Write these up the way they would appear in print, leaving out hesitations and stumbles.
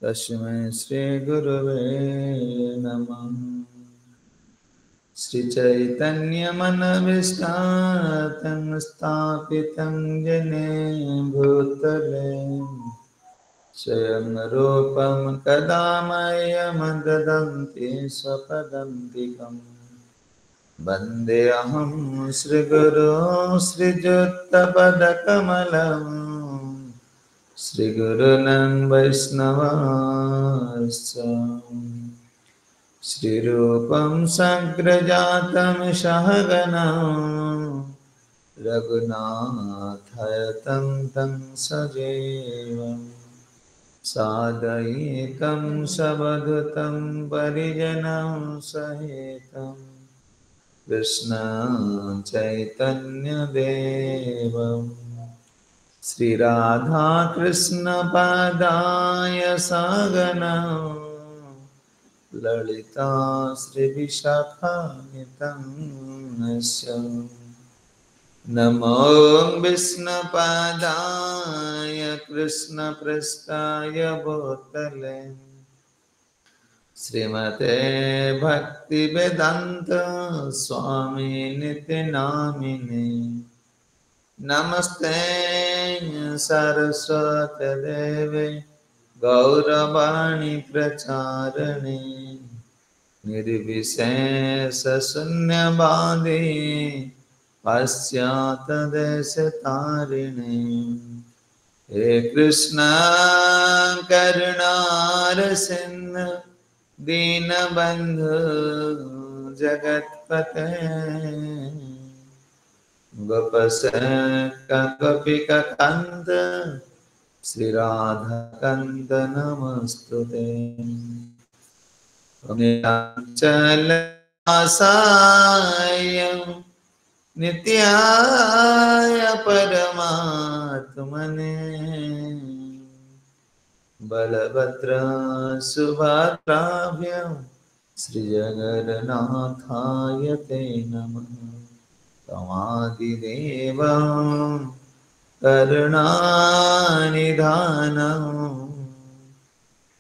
तस्मै श्री गुरुवे नमः। श्री चैतन्य मनविष्टातं स्थापितं येने भूतले स्वयं रूपं कदा मह्यं ददन्ति स्वपदान्तिकम्। वन्देऽहं श्रीगुरो श्रीयुक्तपदकमलम् श्रीगुरून् वैष्णवांश्च। श्रीरूपं साग्रजातं सहगना रघुनाथायतं तं सजीवम् साद्वैतं सवधूतं परिजनं सहितं कृष्ण चैतन्य देवम् श्री राधा कृष्ण पादाय सागना ललिता श्री विशाखान्वितं नमो विष्णुपादाय कृष्ण पृष्ठाय भूतले श्रीमते भक्ति वेदांत स्वामी नित्य नामिने नमस्ते सरस्वती देवे गौरवाणी प्रचारिणे निर्विशेष शून्यवादी पाश्चात्य देशतारिणे। हे कृष्ण करुणा सिंधु दीनबंधु जगत्पते गोपसेव्य गोपिकान्त श्री राधा कान्त नमस्तुते। नीलाचल वासाय नित्याय परमात्मने बलभद्र सुभद्राभ्यां श्रीजगन्नाथाय ते नमः। तमादिदेवं करुणानिधानं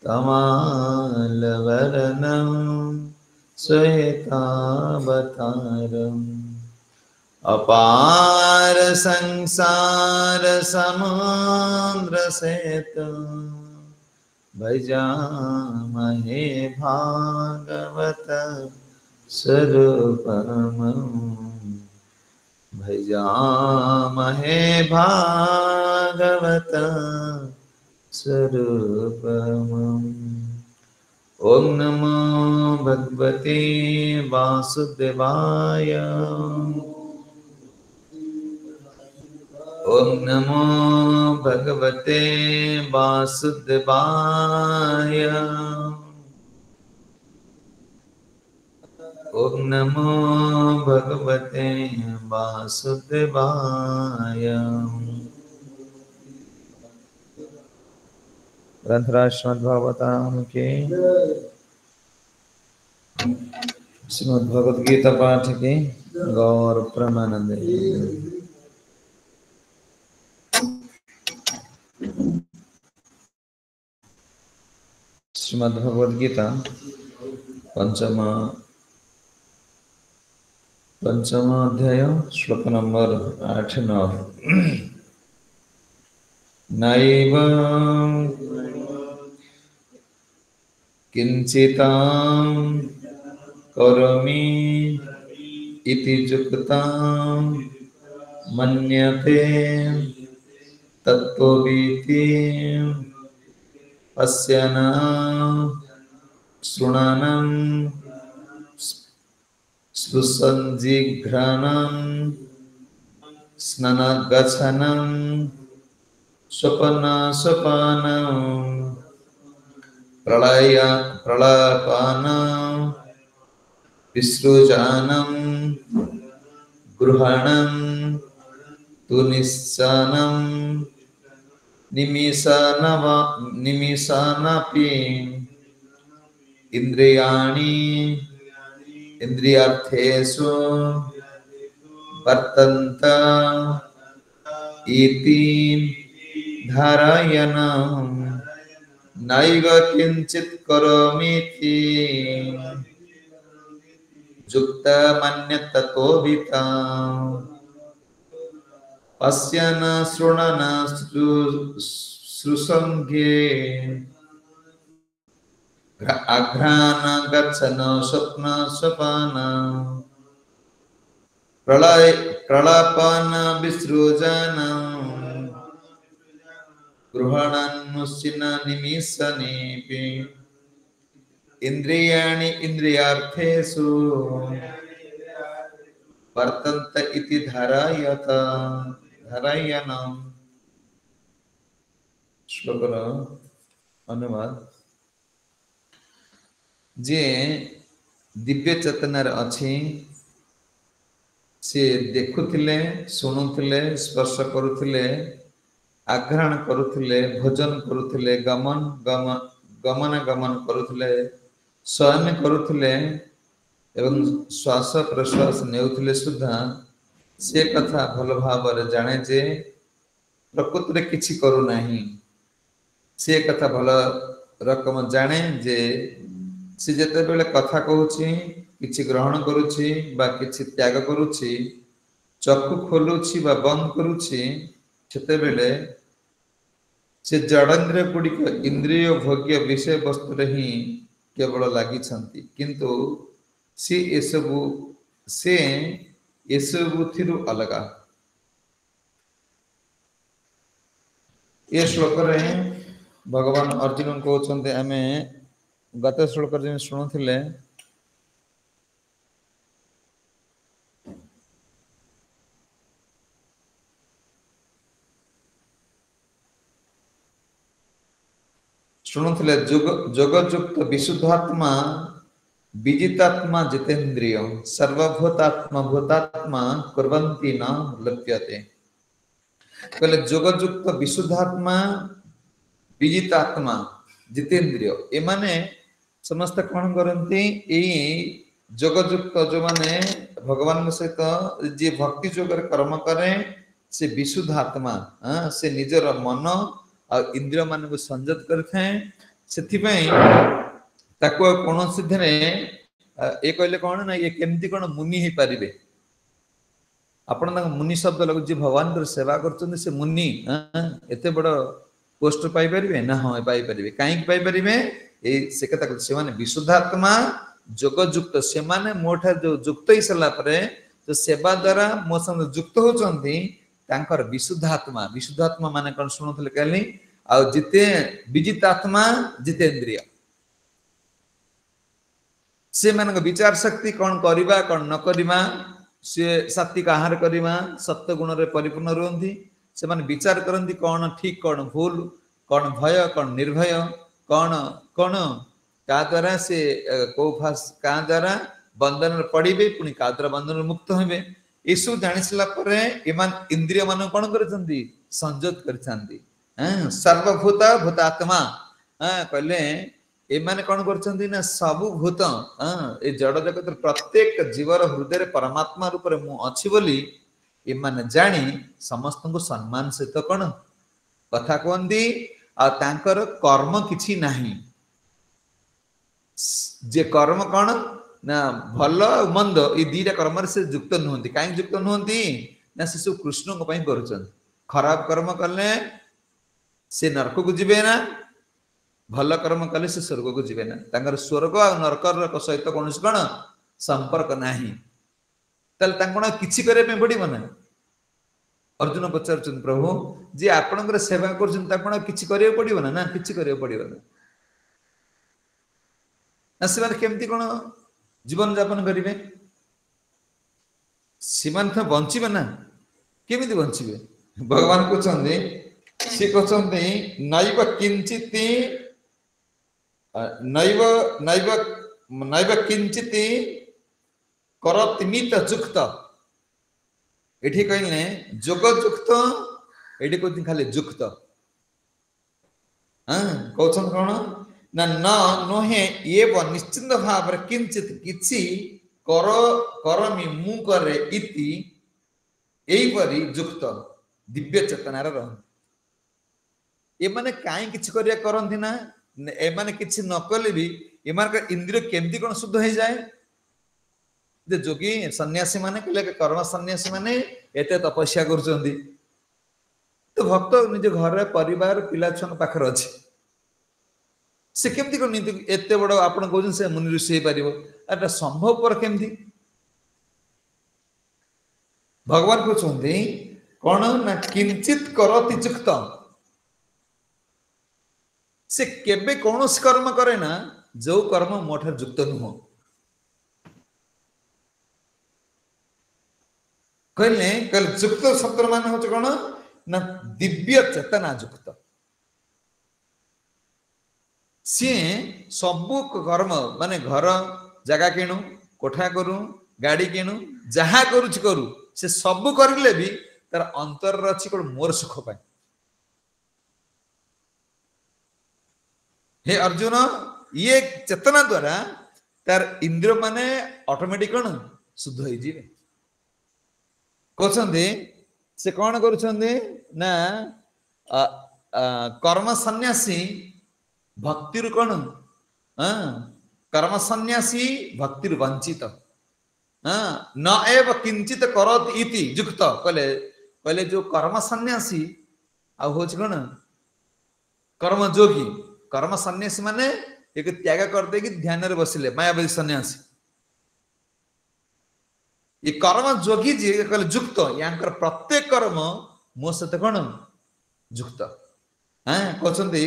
तमालवरणं श्वेतावतारम् अपार संसार समुद्र सेतु भजामहे भागवत स्वरूपम् भजामहे भागवत स्वरूपम्। ओम नमो भगवते वासुदेवाय ओम नमो भगवते वासुदेवाय ओम नमो भगवते वासुदेवाय। ग्रंथराज श्रीमद्भागवतम के श्रीमद्भगवद गीता पाठ के गौर प्रेमानंद। श्रीमद्भगवद गीता पंचम अध्याय श्लोक नंबर 8-9। नैव किंचितां करोमि इति युक्तां मन्यते तत्त्वविति पश्यन् शृण्वन् स्पृशन् जिघ्राणन् स्नानं गच्छन् स्वपनं प्रलपानं विसृजनं गृह्णं तु निस्सनं निमिषानपि इन्द्रियार्थेषु वर्तन्त इति धारयन् नैव किंचित करोमीति युक्त मन्यत ततोभिता पश्यन् शृणन् श्रुसंज्ञे अघ्रान गच्छन् स्वप्न स्वपान प्रलय प्रलापन विसृजन गृहणन् मुष्टिन निमिषनेपि इंद्रियाणि इंद्रियार्थेषु वर्तन्त इति धारयन्। श्लोकर अनुवाद जे दिव्य चेतनार अछि से देखुथिले शुणुथिले स्पर्श करुथिले आघ्राण करुथिले भोजन करुथिले गमन गमन करुथिले शयन करुथिले एवं श्वास प्रश्वास नेउथिले सुद्धा से कथा भल भाव जाने जे प्रकृति रे किछि करू नाही से कथा भल रकम जाने जे से जते बेले कथा कहूछि किछि ग्रहण करूछि बा किछि त्याग करूछि चक्षु खोलुछि बा बंद करूछि सेते बेले से जड़ेन्द्रिय गुड़िक इंद्रिय भोग्य विषय वस्तु रे ही केवल लागि छंती किंतु से एसबु थिरु अलगा। ये श्लोक रे भगवान अर्जुन को कहते आमे गत श्लोक रे शुणुथिले जोगयुक्त विशुद्धात्मा विजितात्मा जितेन्द्रिय सर्वभूतात्मा भूतात्मा कुर्वन्ति न लप्यते। कहले जोगयुक्त विशुद्धात्मा विजितात्मा जितेन्द्रिय ए माने समस्त कौन करती जोगयुक्त जो माने भगवान सहित जी भक्ति जोगर कर्म करे से विशुद्धात्मा से निजर मन आ इंद्रिय मान को संयत करथे सेथिपई ताको कोनोसी धरे ए कहले कोन ना ये केमती कोन मुनि ही परिबे आपण ना मुनि शब्द लगु जे भगवान कर सेवा करछन से मुनि एते बड़ पोस्ट पाई परिबे ना हां पाई परिबे काई पाई परिबे ए से कथा से माने विशुद्धात्मा जोगयुक्त से माने मोठा जो युक्त ही सला परे जो सेवा द्वारा मो संग युक्त होचंती तांकर विशुद्धात्मा माने कोन सुनथले कहली आ जिते विजितात्मा जितेन्द्रिय से मानक विचार शक्ति कौन करिबा कौन न करिबा से सात्विक आहार करिबा सत्य गुण रे परिपूर्ण रहंती से माने विचार करंती कौन ठीक कौन भूल कौन भय कौन निर्भय कौन कौन का द्वारा से को फास का द्वारा बंधन पड़िबे पुनी का द्वारा बंधन मुक्त होबे इसु जानिसला परे एमान इंद्रिय मान कोन करछंती संयत करछंती सर्वभूत भूतात्मा कहले ए माने कोन करछंती ना सब भूत ए जड़ जगत प्रत्येक जीवर हृदय रे परमात्मा रूप रे मु अछि बोली ए माने जानी समस्त को सम्मान सहित कोन कथा कोंदी आ तांकर कर्म किछि नाही जे कर्म कोन ना भल मंद ए दीटा कर्म से युक्त नहंती काई युक्त नहंती ना से सब कृष्ण को पई करछन खराब कर्म करले से नरक को जिबे ना भल कर्म कले से स्वर्ग को जिबे ना तांगर स्वर्ग आ नरक सहित कोन कोन संपर्क नाही तल तांकोण किछि करे पे पड़िबो ना अर्जुन पचारछन प्रभु जे आपनकर सेवा करछन तांकोण किछि करे पड़िबो ना किछि करे पड़िबो ना सेवा केमती कोन जीवन यापन करिवे सीमान तो बंचिबे ना केमिति बंचिबे भगवान को चंदे से कहते नैव किंचित नैव किंचित करतिमित युक्त एठी कहले जोगयुक्त एठी को खाली युक्त कहछन कोन ना न नोहे एव निश्चित भाव किंचित किछि करमि मु करे इति एई परि युक्त दिव्य चेतनार रह ए माने काई किछि करिया करंती ना एमाने किछि न कले भी एमान का इंद्रिय केमती कोन शुद्ध हो जाए जे जोगी सन्यासी माने कहले कर्म सन्यासी माने एते तपस्या करछंदी तो भक्त निज घर परिवार पिला छन पाखर अछि से केमती कोन एते बड़ आपण कहउछन से मुनि ऋषि हे परिबो एटा संभव पर केमती भगवान कहउछंदी कोन ना किंचित करति युक्त से केबे कौनस कर्म करे ना जो कर्म मोठर युक्त नुह कहले कल युक्त शब्द मान होचे कोन ना दिव्य चेतना युक्त सी सबु कर्म माने घर जगह किणु कोठा करू गाड़ी किणु जहा करूछ करू से सबु करले भी तार अंतर अछि कोन मोर सुख पाए हे अर्जुन ये चेतना द्वारा तार इंद्रिय माने ऑटोमेटिक कोन शुद्ध होई जीवे कहते से कौन करुछंदे ना कर्म सन्यासी भक्तिर कौन कर्म सन्यासी भक्तिर वंचित न एव किंचित करत इति युक्त कहले कहले जो कर्म सन्यासी आ होछ कौन कर्म जोगी कर्म सन्यासी माने एक त्याग कर दे कि ध्यान रे बसिले मायावादी सन्यासी ये कर्म जोगी जी कहले युक्त यांकर प्रत्येक कर्म मो सते कोन युक्त हां कहछंती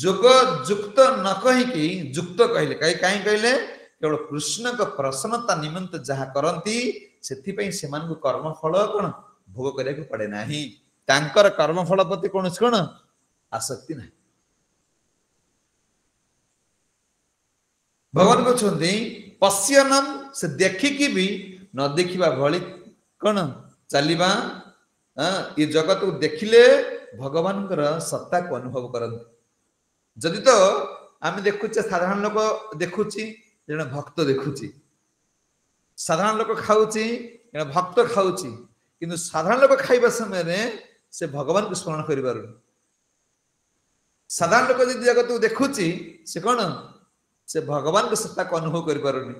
जोग युक्त न कहि कि युक्त कहले काई कहले केवल कृष्ण का प्रसन्नता निमित्त जहा करंती सेथि पई सेमान को कर्म फल कोन भोग करे को पड़े नाही तांकर कर्म फल प्रति कोन आसक्ति नाही भगवान कहछंती पश्यनम से देखि कि भी न देखिबा भली कोन चलीबा ये जगत को देखिले भगवान सत्ता को अनुभव करन जदि तो आम देखुचे साधारण लोक देखुची जने भक्त देखुची साधारण लोक खाउची जने भक्त खाउची किंतु साधारण लोक खाइबा समय रे से भगवान को स्मरण करि पारु साधारण लोक जदि जगत को देखुची से कोन से भगवान को सत्ता को अनुभव करि पारुनी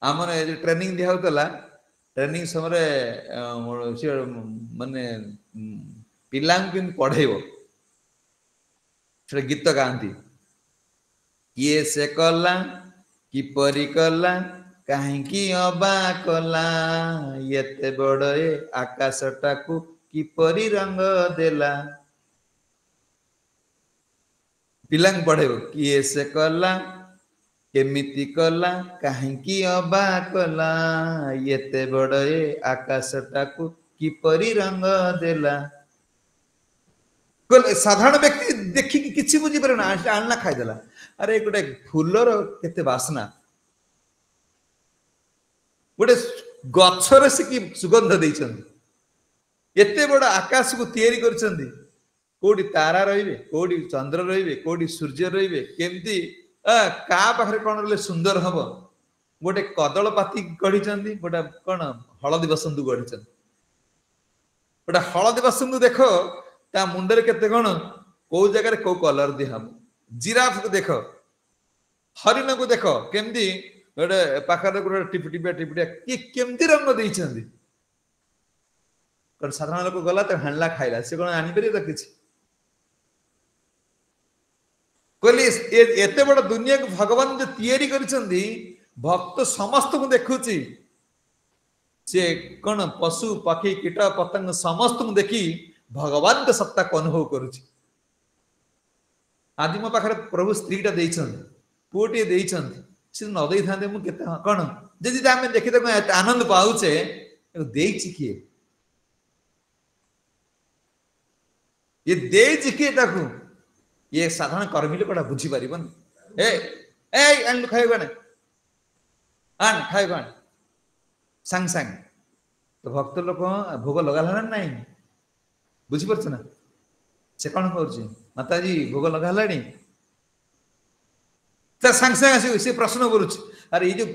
आमर जो ट्रेनिंग दिया होतला ट्रेनिंग समय माने पिला पढ़ेब से गीत गाती किए से कला किपरि कला कहीं अबा कला ये बड़ आकाशटा को किपरि रंग देला पिला पढ़ेब किए से कला केमिति कला कहीं अबा कला ये बड़ आकाशटा को किपरि रंग देला साधारण व्यक्ति देखिकी किसी बुझी पारे ना आनला खाईदेला अरे गोटे फूलर केते बासना गोटे गछर से कि सुगंध देइछन्ती एते बड़ आकाश को तैयारी करछन्ती कोडी तारा रहिबे कोडी चंद्र रहिबे कोडी सूर्य रहिबे केमती का पाखरे कोन रले सुंदर हबो गोटे कदल पाती गढिछन्ती गोटे कोन हळदी बसंतु गढिछन्ती गोटे हळदी बसंतु देखो ता मुंडरे केते कोन को जगह को कलर दिया जिराफ को देखो हरिण को देखो केमती गोटे पाखरे गोटे टिपटिपिया टिपटिया कि केमती रंग देइछन्ती कोन साधारण लोक गला त हानला खाइला से कोन आनि परियो त किछि कहली एते बड़ दुनिया को भगवान जो तैयारी करिसंदी भक्त समस्त को देखुची से कोन पशु पक्षी कीट पतंग समस्त को देखी भगवान के सत्ता को अनुभव करुची आदि मो पाखरे प्रभु स्त्रीटा देइछन पुओटी देइछन से न देइ थांदे मु केते कोन जदि आमे देखि त आनंद पाउचे देइछि किए ये देइछि किए ताकू ये साधारण कर्मी लोकटा बुझी पारिबन ए ए अन खाइबा ना आन खाइबा संग संग तो भक्त लोक भोग लगाला ना नहीं बुझी परछ ना से कोन करछि माताजी भोग लगालानी त संग संग आसी से प्रश्न करूछ अरे ये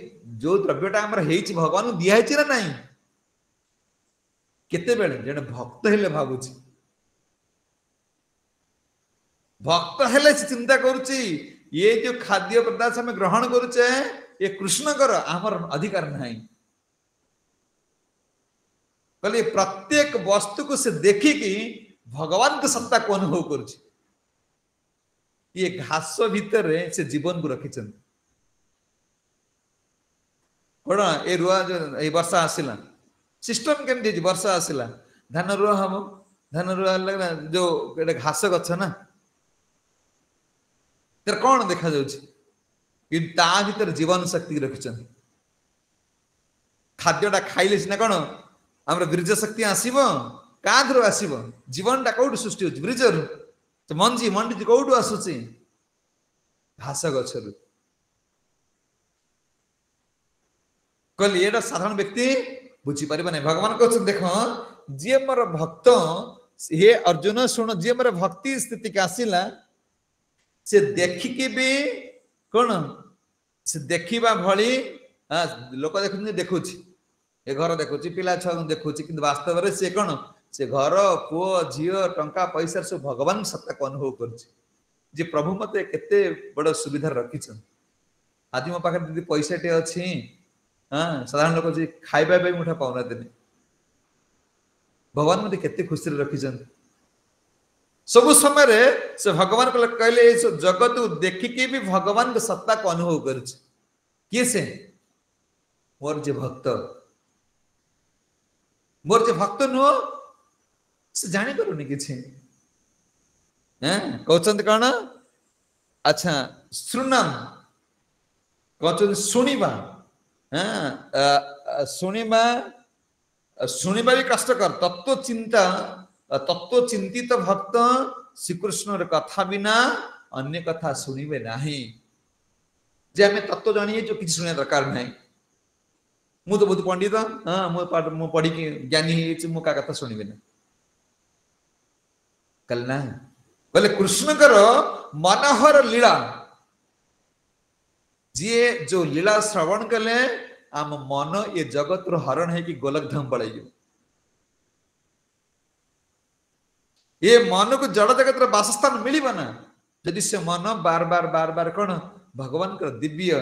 जो द्रव्यटा हमर हेछि भगवान दिया हेछि ना नहीं केते बेले जने भक्त हेले भाबुछि भक्त हेले से चिंता करुची ये जो खाद्य पदार्थ हम ग्रहण करुचे ये कृष्ण कर आमर अधिकार नहीं कहले प्रत्येक वस्तु को से देखिकी भगवान के सत्ता को अनुभव करुची ये घास भीतर से जीवन को रखी कौन ए रुआ जो ये वर्षा आसला सिस्टम केमती वर्षा आसला धान रुआ हम धान रुआ लगा जो घास गछ ना तेरे कौन देखा जाउछि कि ता भीतर जीवन शक्ति रखिछन खाद्यटा खाइले सिना कौन हमर बीर्ज शक्ति आसीबो काधरो आसीबो जीवनटा कोड सृष्टि होछि बीर्जरु तो मंजी मंडी कोड आसुछि घास गछरु कहली एटा साधारण व्यक्ति बुझी पारिबा नै भगवान कहछन देखो जे मोर भक्त हे अर्जुन सुन जे मोर भक्ति स्थिति के आसीला से देखिकी भी कौन से देखा भली लोक देखुन देखुची ए घर देखुची पिला छुआ देखुची किंतु वास्तव में से कौन से घर पुओ झील टंका पैसा सब भगवान सत्ता को अनुभव करुची जे प्रभु मते केते बड़ सुविधा रखिछन आज मो पाखे दीदी पैसा टे अछि साधारण लोक जे खाइबा पे मुठा पाउना देने भगवान मते केते खुशी रखिछन सब समय से भगवान को कहले जगत देखिकी भी भगवान के सत्ता को अनुभव कर किए से मोर जे भक्त नुह से जानी पारुनी किछि कहते कौन अच्छा श्रुणम कहते शुणिबा शुणिबा शुणिबा भी कष्टकर तत्व चिंता तत्व चिंतित भक्त श्रीकृष्ण कथा बिना अन्य कथा शुणिबे नहीं जे आम तत्व जानिए जो किसी शुणिया दरकार नहीं मु तो बहुत पंडित हाँ मु पढ़ी ज्ञानी मु का कथा शुणिबे ना कल ना बोले कृष्ण कर मनोहर लीला जी जो लीला श्रवण कले आम मन ये जगत रो हरण है कि गोलकधाम पड़ेगी ये मन को जड़ जगत बासस्थान मिलबा ना यदि से मन बार बार कौन भगवान का दिव्य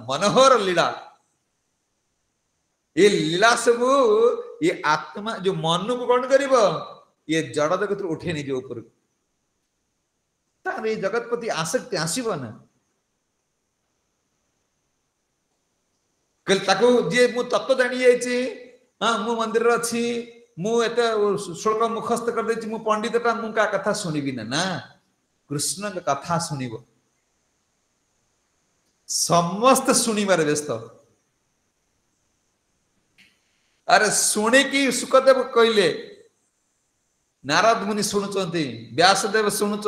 मनोहर लीला ये लीला सब ये आत्मा जो मन को कौन करिब ये जड़ जगत उठे नहीं जो ऊपर तार ये जगत प्रति आसक्ति आसीब ना कल ताको जे मु तत्व जानी जाइछि हां मु मंदिर रे अछि मु एत शुल्क मुखस्त कर देछि मु पंडितटा मु का कथा सुनिबि ना कृष्ण का कथा सुनिब समस्त सुनिबार व्यस्त अरे सुनी की सुखदेव कहले नारद मुनि शुणुचंती व्यासदेव शुणुच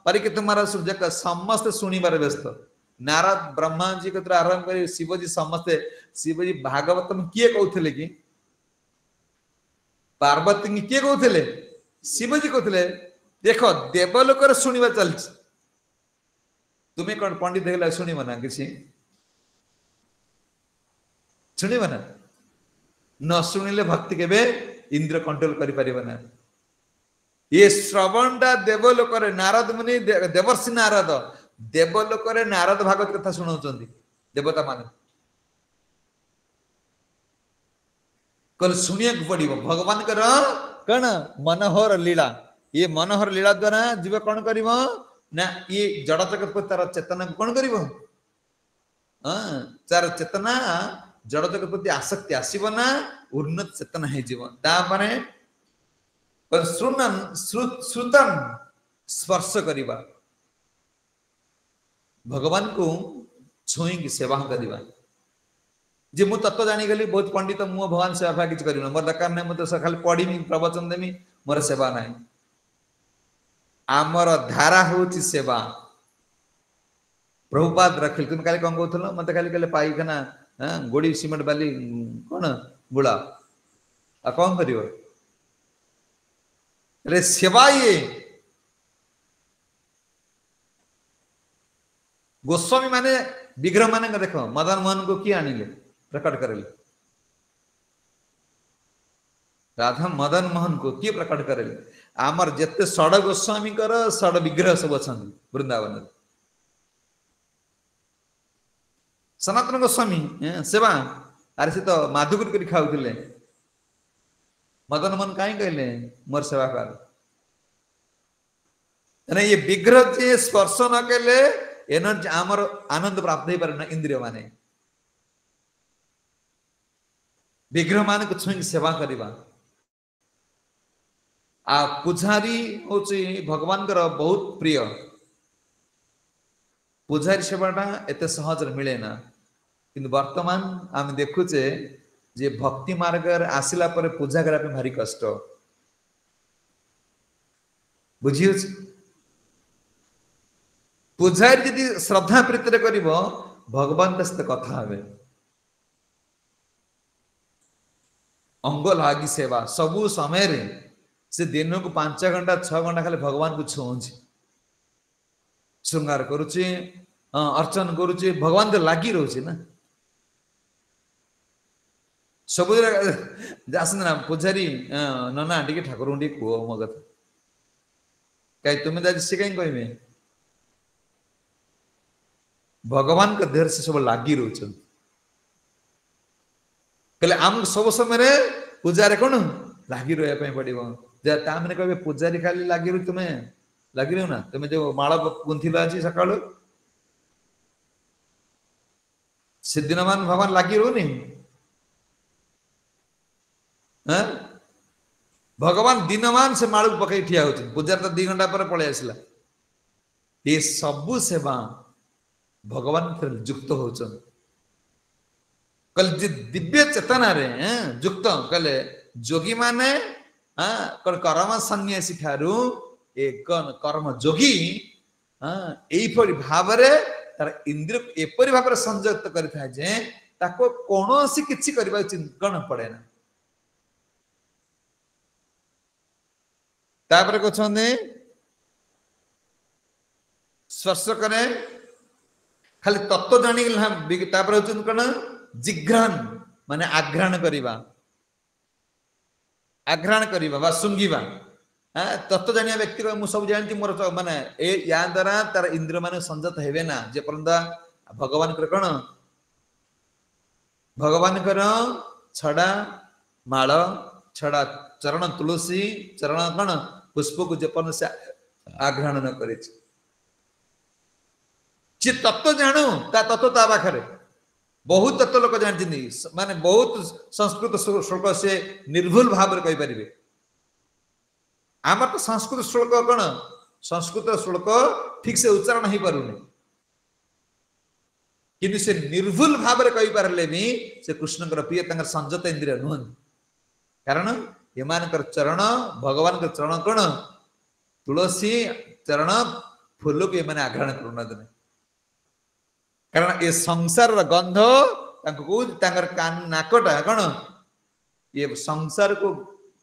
परीक्षित महाराज समस्त सुनिबार व्यस्त नारद ब्रह्मा जी को आरंभ कर शिवजी समस्ते शिवजी भागवत में किए कहते कि पार्वती की किए कहते शिवजी कहते देख देवलोक शुणवा चल तुम्हें कौन पंडित देखला शुणव ना किसी शुणव ना न शुणिले भक्ति के इंद्र कंट्रोल कर ये श्रवणटा देवलोक नारद मुनि देवर्षि नारद देवलोक नारद भागवत कथा शुणाउछन्ति देवता मान कल शुणिया पड़ो भगवान कर कौन मनोहर लीला ये मनोहर लीला द्वारा जीव कौन कर ना ये जड़ जगत पर तार चेतना कौन कर तार चेतना जड़ जगत प्रति आसक्ति आसब ना उन्नत चेतना हो श्रुतन स्पर्श करवा भगवान को छुई सेवा करवा जे मु तत्व जानी गली बहुत पंडित मु भगवान सेवा किसी कर मोर दरकार नहीं मुझे खाली पढ़ी प्रवचन देमी मोर सेवा नहीं आमर धारा हूँ सेवा प्रभुपाद रखिल तुम खाली कौन कहल मत खाली कहले पाइखाना गोड़ी सीमेंट बाली कौन बुड़ा आ कौन कर सेवा ये गोस्वामी माने विग्रह मान देख मदन मोहन को किए आनिले प्रकट करेले राधा मदन मोहन को किए प्रकट करेले आमर जेते षड गोस्वामी कर षड विग्रह सब अछंती वृंदावन सनातन गोस्वामी सेवा अरे से तो माधुकर करी खाउथिले मदन मोहन काई कहले मोर सेवा कर ना ये विग्रह जे स्पर्श न केले एनर्जी आमर आनंद प्राप्त हो पारे ना इंद्रिय माने विग्रह मान को छुई सेवा करिबा आ पुजारी होची भगवान कर बहुत प्रिय पुजारी सेवाटा एते सहज मिले ना किंतु वर्तमान आम देखुचे जे भक्ति मार्ग आसिला पर पूजा करा पे भारी कष्ट बुझियो पुजारी यदि श्रद्धा प्रीति रे करिवो भगवान सहित कथा हवे अंग लागी सेवा सबु समय रे से दिन को 5 घंटा 6 घंटा खाली भगवान को छुंची श्रृंगार करुचे अर्चन करुचे भगवान तो लागी रहउची ना सब जासन ना पुजारी नना टिके ठाकुर उंडी को मगत कई तुम्हें दादी से कहीं कहबे भगवान का देर से सब लागी रहउछन कले आम सब समय रे पूजा रे कोन लागी रहया पे पड़िबो जे ता माने कहबे पुजारी खाली लागी रह तुम्हें लागी रह ना तुम्हें जो माला गुंथिला अछि सकाळ सिद्धिनमान भगवान लागी रहउनी भगवान दिनमान से मालू पकई ठिया होती पूजार तो 2 घंटा पर पळे आसला ये सबु सेवा भगवान युक्त होचन कल दिव्य चेतना रे युक्त कले जोगी माने कर्म सन्यासी ठारू एक कर्म जोगी एपरि भाव रे तार इंद्रिय एपरि भाव रे संयुक्त करिथा जे ताको कोनोसी किछि करबा चिंतन पड़े ना तापर कहते स्पर्श करे खाली तत्व जानी तापर होचन कौन जिघ्राण माने आघ्राण करिबा बा सुंगिबा तत्व जानिया व्यक्ति को मु सब जानती मोर माने ए या द्वारा तार इंद्रिय माने संजत हेबे ना जे परंदा भगवान कर कोन भगवान कर छड़ा माळ छड़ा चरण तुलसी चरण कोन पुष्प को जपन से आघ्राण न करे जे तत्व जानू ता तत्व ता पाखरे बहुत तत्व लोक जानती माने बहुत संस्कृत श्लोक से निर्भुल भाव रे कहि परिबे आमर तो संस्कृत श्लोक कोन संस्कृत श्लोक ठीक से उच्चारण नहीं पारुनी किंतु से निर्भुल भाव रे कहि पारले भी से कृष्ण कर प्रिय तंगर संजत इंद्रिय नुहन कारण एमानकर चरण भगवान के चरण कोन तुलसी चरण फूल को एमाने आघ्राण करूना दने कारण ए संसार गंध तांको तांगर कान नाकटा कोन ये संसार को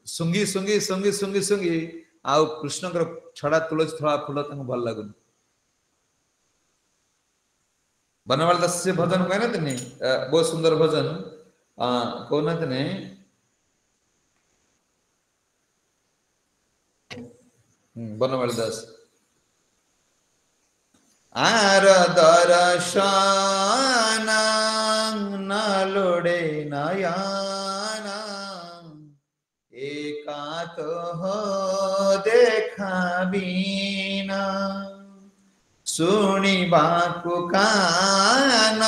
सुंगी सुंगी सुंगी सुंगी सुंगी आ कृष्ण कर छड़ा तुलसी थोड़ा फूल तांको भल लागुन बनवाल दास से भजन कहना तने बहुत सुंदर भजन कहना तने बनवाल दास आर दर्शन न लोड़े नयाना एकात हो देखा बिना सुनिबा को कान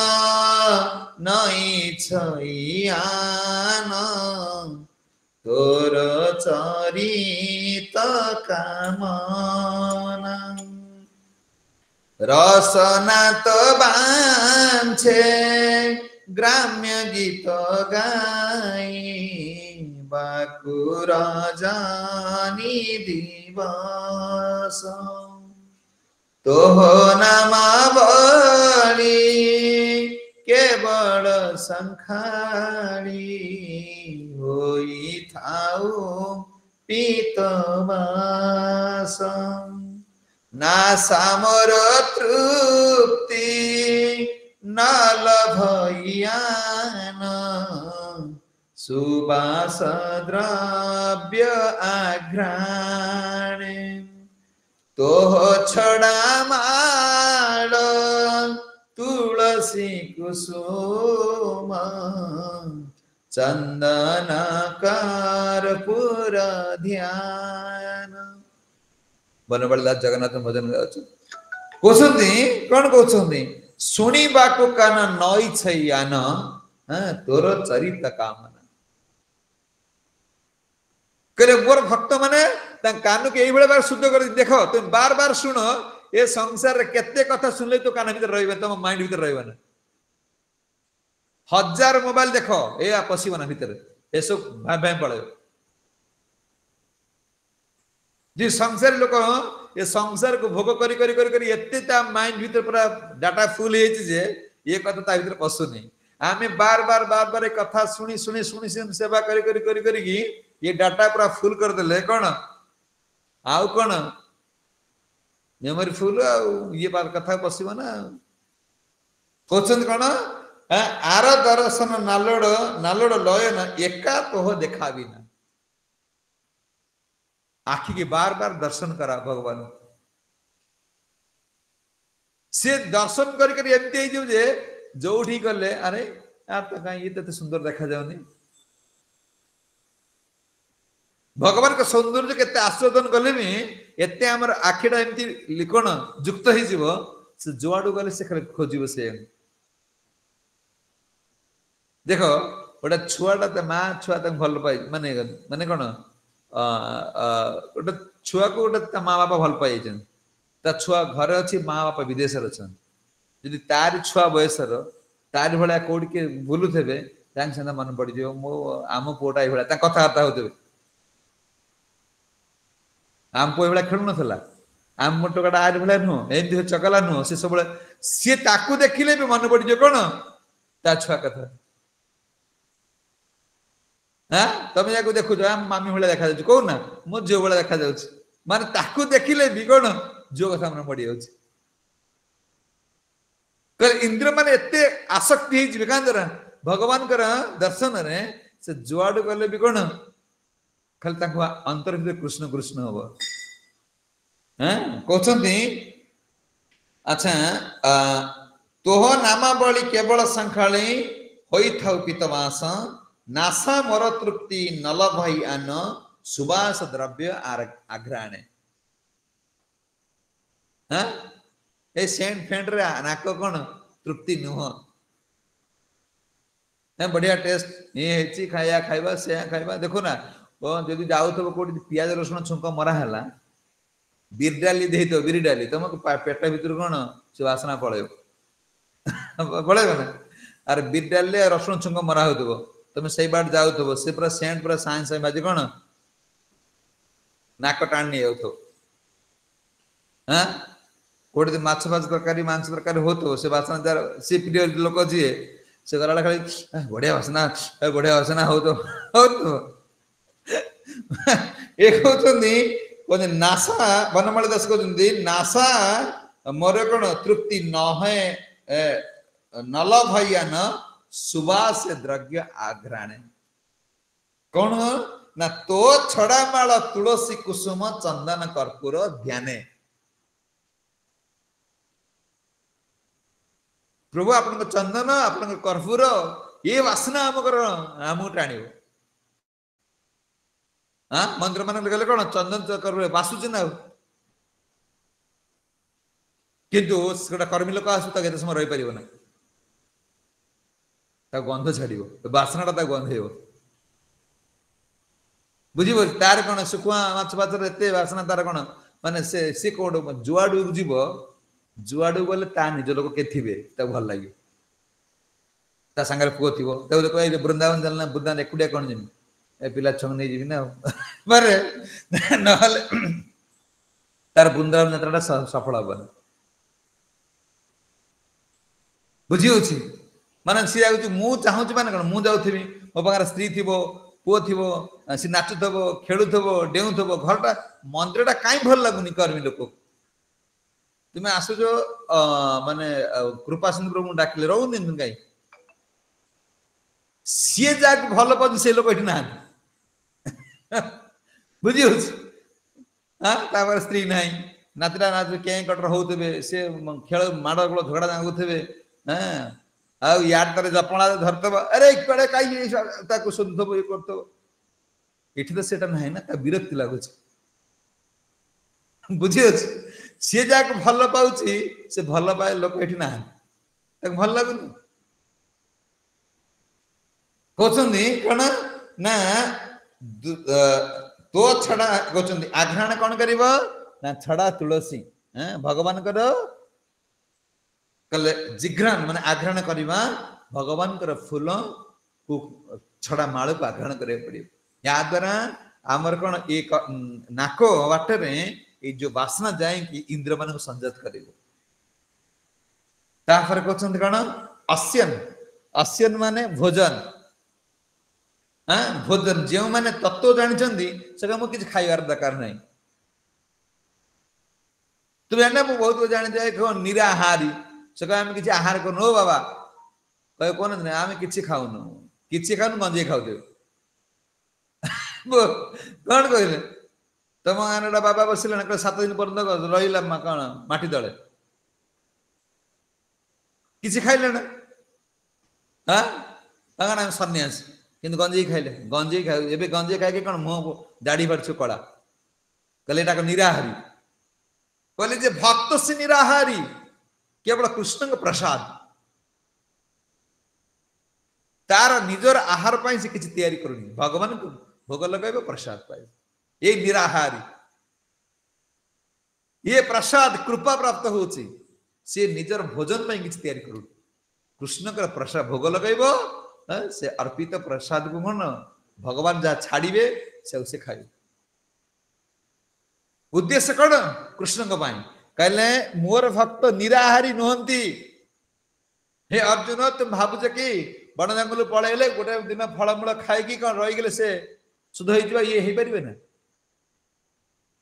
नई छइयाना तोर चरित कामना रसना तो बांछे ग्राम्य गीत गाई बाकुर जानी दिवस तोह नामावली केवल संखाड़ी होई थाऊ पीतवास ना सामर तृप्ति न लभयान सुवास द्रव्य आघ्राणे तोह छड़ा माल तुलसी कुसुम चंदन कर्पूर ध्यान बनबलदास जगन्नाथ भजन गाउछु कहते कौन कहते शुणिबाकु कान नई छैयान तोर चरित कामना कहले मोर भक्त माने कान को यही बार शुद्ध कर देख तुम बार बार शुण ए संसार केते कथा सुनले तो कान भीतर रहिबे तुम माइंड भीतर रहिबे ना 1000 मोबाइल देख ए पशिबना भीतर ए सब भाई भाई पड़े जी संसार लोक ये संसार को भोग करी करी करी करी एते ता माइंड भीतर पूरा डाटा फुल हे जे ये कथा ता भीतर पसु नहीं आमे बार बार ए कथा सुनी सुनी सुनी सुनी सेवा करी करी करी करी की ये डाटा पूरा फुल कर देले कोन आउ कोन मेमोरी फुल आउ ये बार कथा पसिबो ना कोचन कोन आर दर्शन नालोड नालोड लय ना एका तोह देखाबी ना आखि के बार बार दर्शन करा भगवान से दर्शन कर एमती हो जे जोठी गले अरे यार तो कहीं ये तो सुंदर देखा जाउनी भगवान का सौंदर्य केते आस्वादन कले भी एते हमर आखिडा एमती लिकोण युक्त ही जीवो से जोआडू गले से खोजिबो से देखो ओटा छुआटा त मां छुआ त भल पाई माने माने कोन गोटे छुआ को गोटे माँ बापा भल पाई ता छुआ घरे अच्छी माँ बापा विदेश जी तारी छुआ बयसर तारी भाया कौटी के बुलू थे मन पड़ जाओ मो आम पुआटा ये कथबार्ता होते आम पुआ भाया खेलु ना आम मो टोकाटा आरी भाया नुह एमती चकला नुह सी सब सी ताकू देखिले भी मन पड़ जाओ कौन ता छुआ कथा हाँ तुम या देखु मामी भाया देखा जाऊँ कौ ना मो झील भाया देखा जाऊँ माने ताकू देखिले भी कौन जो कथा मन पड़ जाऊँ इंद्र माने एते आसक्ति हो द्वारा भगवान दर्शन रे से जुआडू गले भी कौन खाली अंतर भीतर कृष्ण कृष्ण हम कहते अच्छा तोह नामावली केवल संखाली होई थाउ पितवास नासा मोर तृप्ति नल भाई आन सुवास द्रव्य आघ्राणे ए सेंट फेंट रे नाक कौन तृप्ति नुह बढ़िया टेस्ट ये खाया खाइबा से खाइबा देखो ना जदि जाऊ कोटी पियाज रसुण छुंक मरा है बीर डाली दे तो बीरी डाली तुमको पेट भीतर कौन से वासना पड़ेब पड़ेब ना अरे बीर डाली रसुण छुंक मरा हो तुम से बाट जाऊ से पूरा सेंट पूरा साए साए बाजी कौन नाक टाण नहीं जाऊ हाँ कोटी माछ फाछ तरकारी मांस तरकारी हो तो से बासना तार सी प्रिय लोक जी से गला खाली बढ़िया वासना हो तो एक कहते नासा बनमाली दास कहते नासा मोर कौन तृप्ति न है नल भैया न सुवास द्रव्य आघ्राणे कौन ना तो छड़ा माल तुलसी कुसुम चंदन कर्पूर ध्याने प्रभु आपण चंदन आपण कर्पूर ये वासना आम टाण हाँ मंदिर मान गले कौन चंदन कर्पूर बासुचे ना किंतु कर्मी लोक आसू केते समय रही पार ना गंध छाड़ बासनाटा गंध बुझे तार कौन शुखुआ माछ फाचर एत बासना तार कौन माने से कौन जुआडू जीव जुआडू गले ता निज लोक के थे भल लगे ता सांगे पुओ थी कह वृंदावन चलना वृंदावन एकुटिया कौन जमी ए पिला छंग नहीं जी ना मारे ना तार वृंदावन यात्रा सफल हम बुझी माने सी मु चाहूँ माने कौन मु जाऊँ मो पाखे स्त्री थी पुओ थी सी नाचुव खेलुव डेउथब घरटा मंदिरटा कहीं भल लगुनि कर्मी लोक तुम्हें आसुच माने कृपा सिंधु प्रभु डाकिले रोनी कहीं सी जाक भल पाँच से लोक ना बुझी हो स्त्री ना नातीटा नाती के कटर होते सी खेल माड़ गोल झगड़ा जागुवे हाँ यार तार जपणा धरतब अरे कड़े कहीं शोधुव ये करतब ये तो सेटा ना ना विरक्ति लगुच बुझी सी जाक भल पाँच से भल पाए लोक ये ना भल लगुनि कहते कौन ना तो छड़ा कहते आघ्राण कौन कर छड़ा तुलसी भगवान कले जिघ्राण माने आघ्राण करवा भगवान फूल को छड़ा माल को आघ्राण करा पड़े या द्वारा आमर कौन एक नाक बाटरे ये जो बासना जाए कि इंद्र मान संजत कर कहते कौन अस्यन अस्यन माने भोजन हाँ भोजन जो मैंने तत्व जानते से मुझे खाइबार दरकार नहीं तुम जाना मुझे बहुत जानी जाए निराहारी से आम किसी आहार कर बाबा कह कौन आम कि खाऊनु कि खाऊनु गंजे खाऊ कौन कहले तुम गाँव बाबा बसिले 7 दिन पर्यटन रहा कौन माटी तले कि खाइले ना हाँ नाम सन्यासी किंतु गंजे खाइले गंजे खाए गंजे खाई कौन मुह दाढ़ी फाड़ू कला कहले एटा निराहारी कहले जे भक्त से निराहारी केवल कृष्ण प्रसाद तार निजर आहार पाई से किसी तैयारी करूनी भगवान को भोग लगे प्रसाद पाए ये निराहारी ये प्रसाद कृपा प्राप्त होची से निजर भोजन पाई किसी तैयारी करूनी कृष्ण का प्रसाद भोग लगेब से अर्पित प्रसाद को मन भगवान जहाँ छाड़े से उसे खाए उद्देश्य कौन कृष्ण कहले मोर भक्त निराहारी नुहंती हे अर्जुन तुम भावुच कि बण जंगल पलैले गोटे दिन फलमूल खाई कौन रहीगले से शुद्ध हो ये हो पारे ना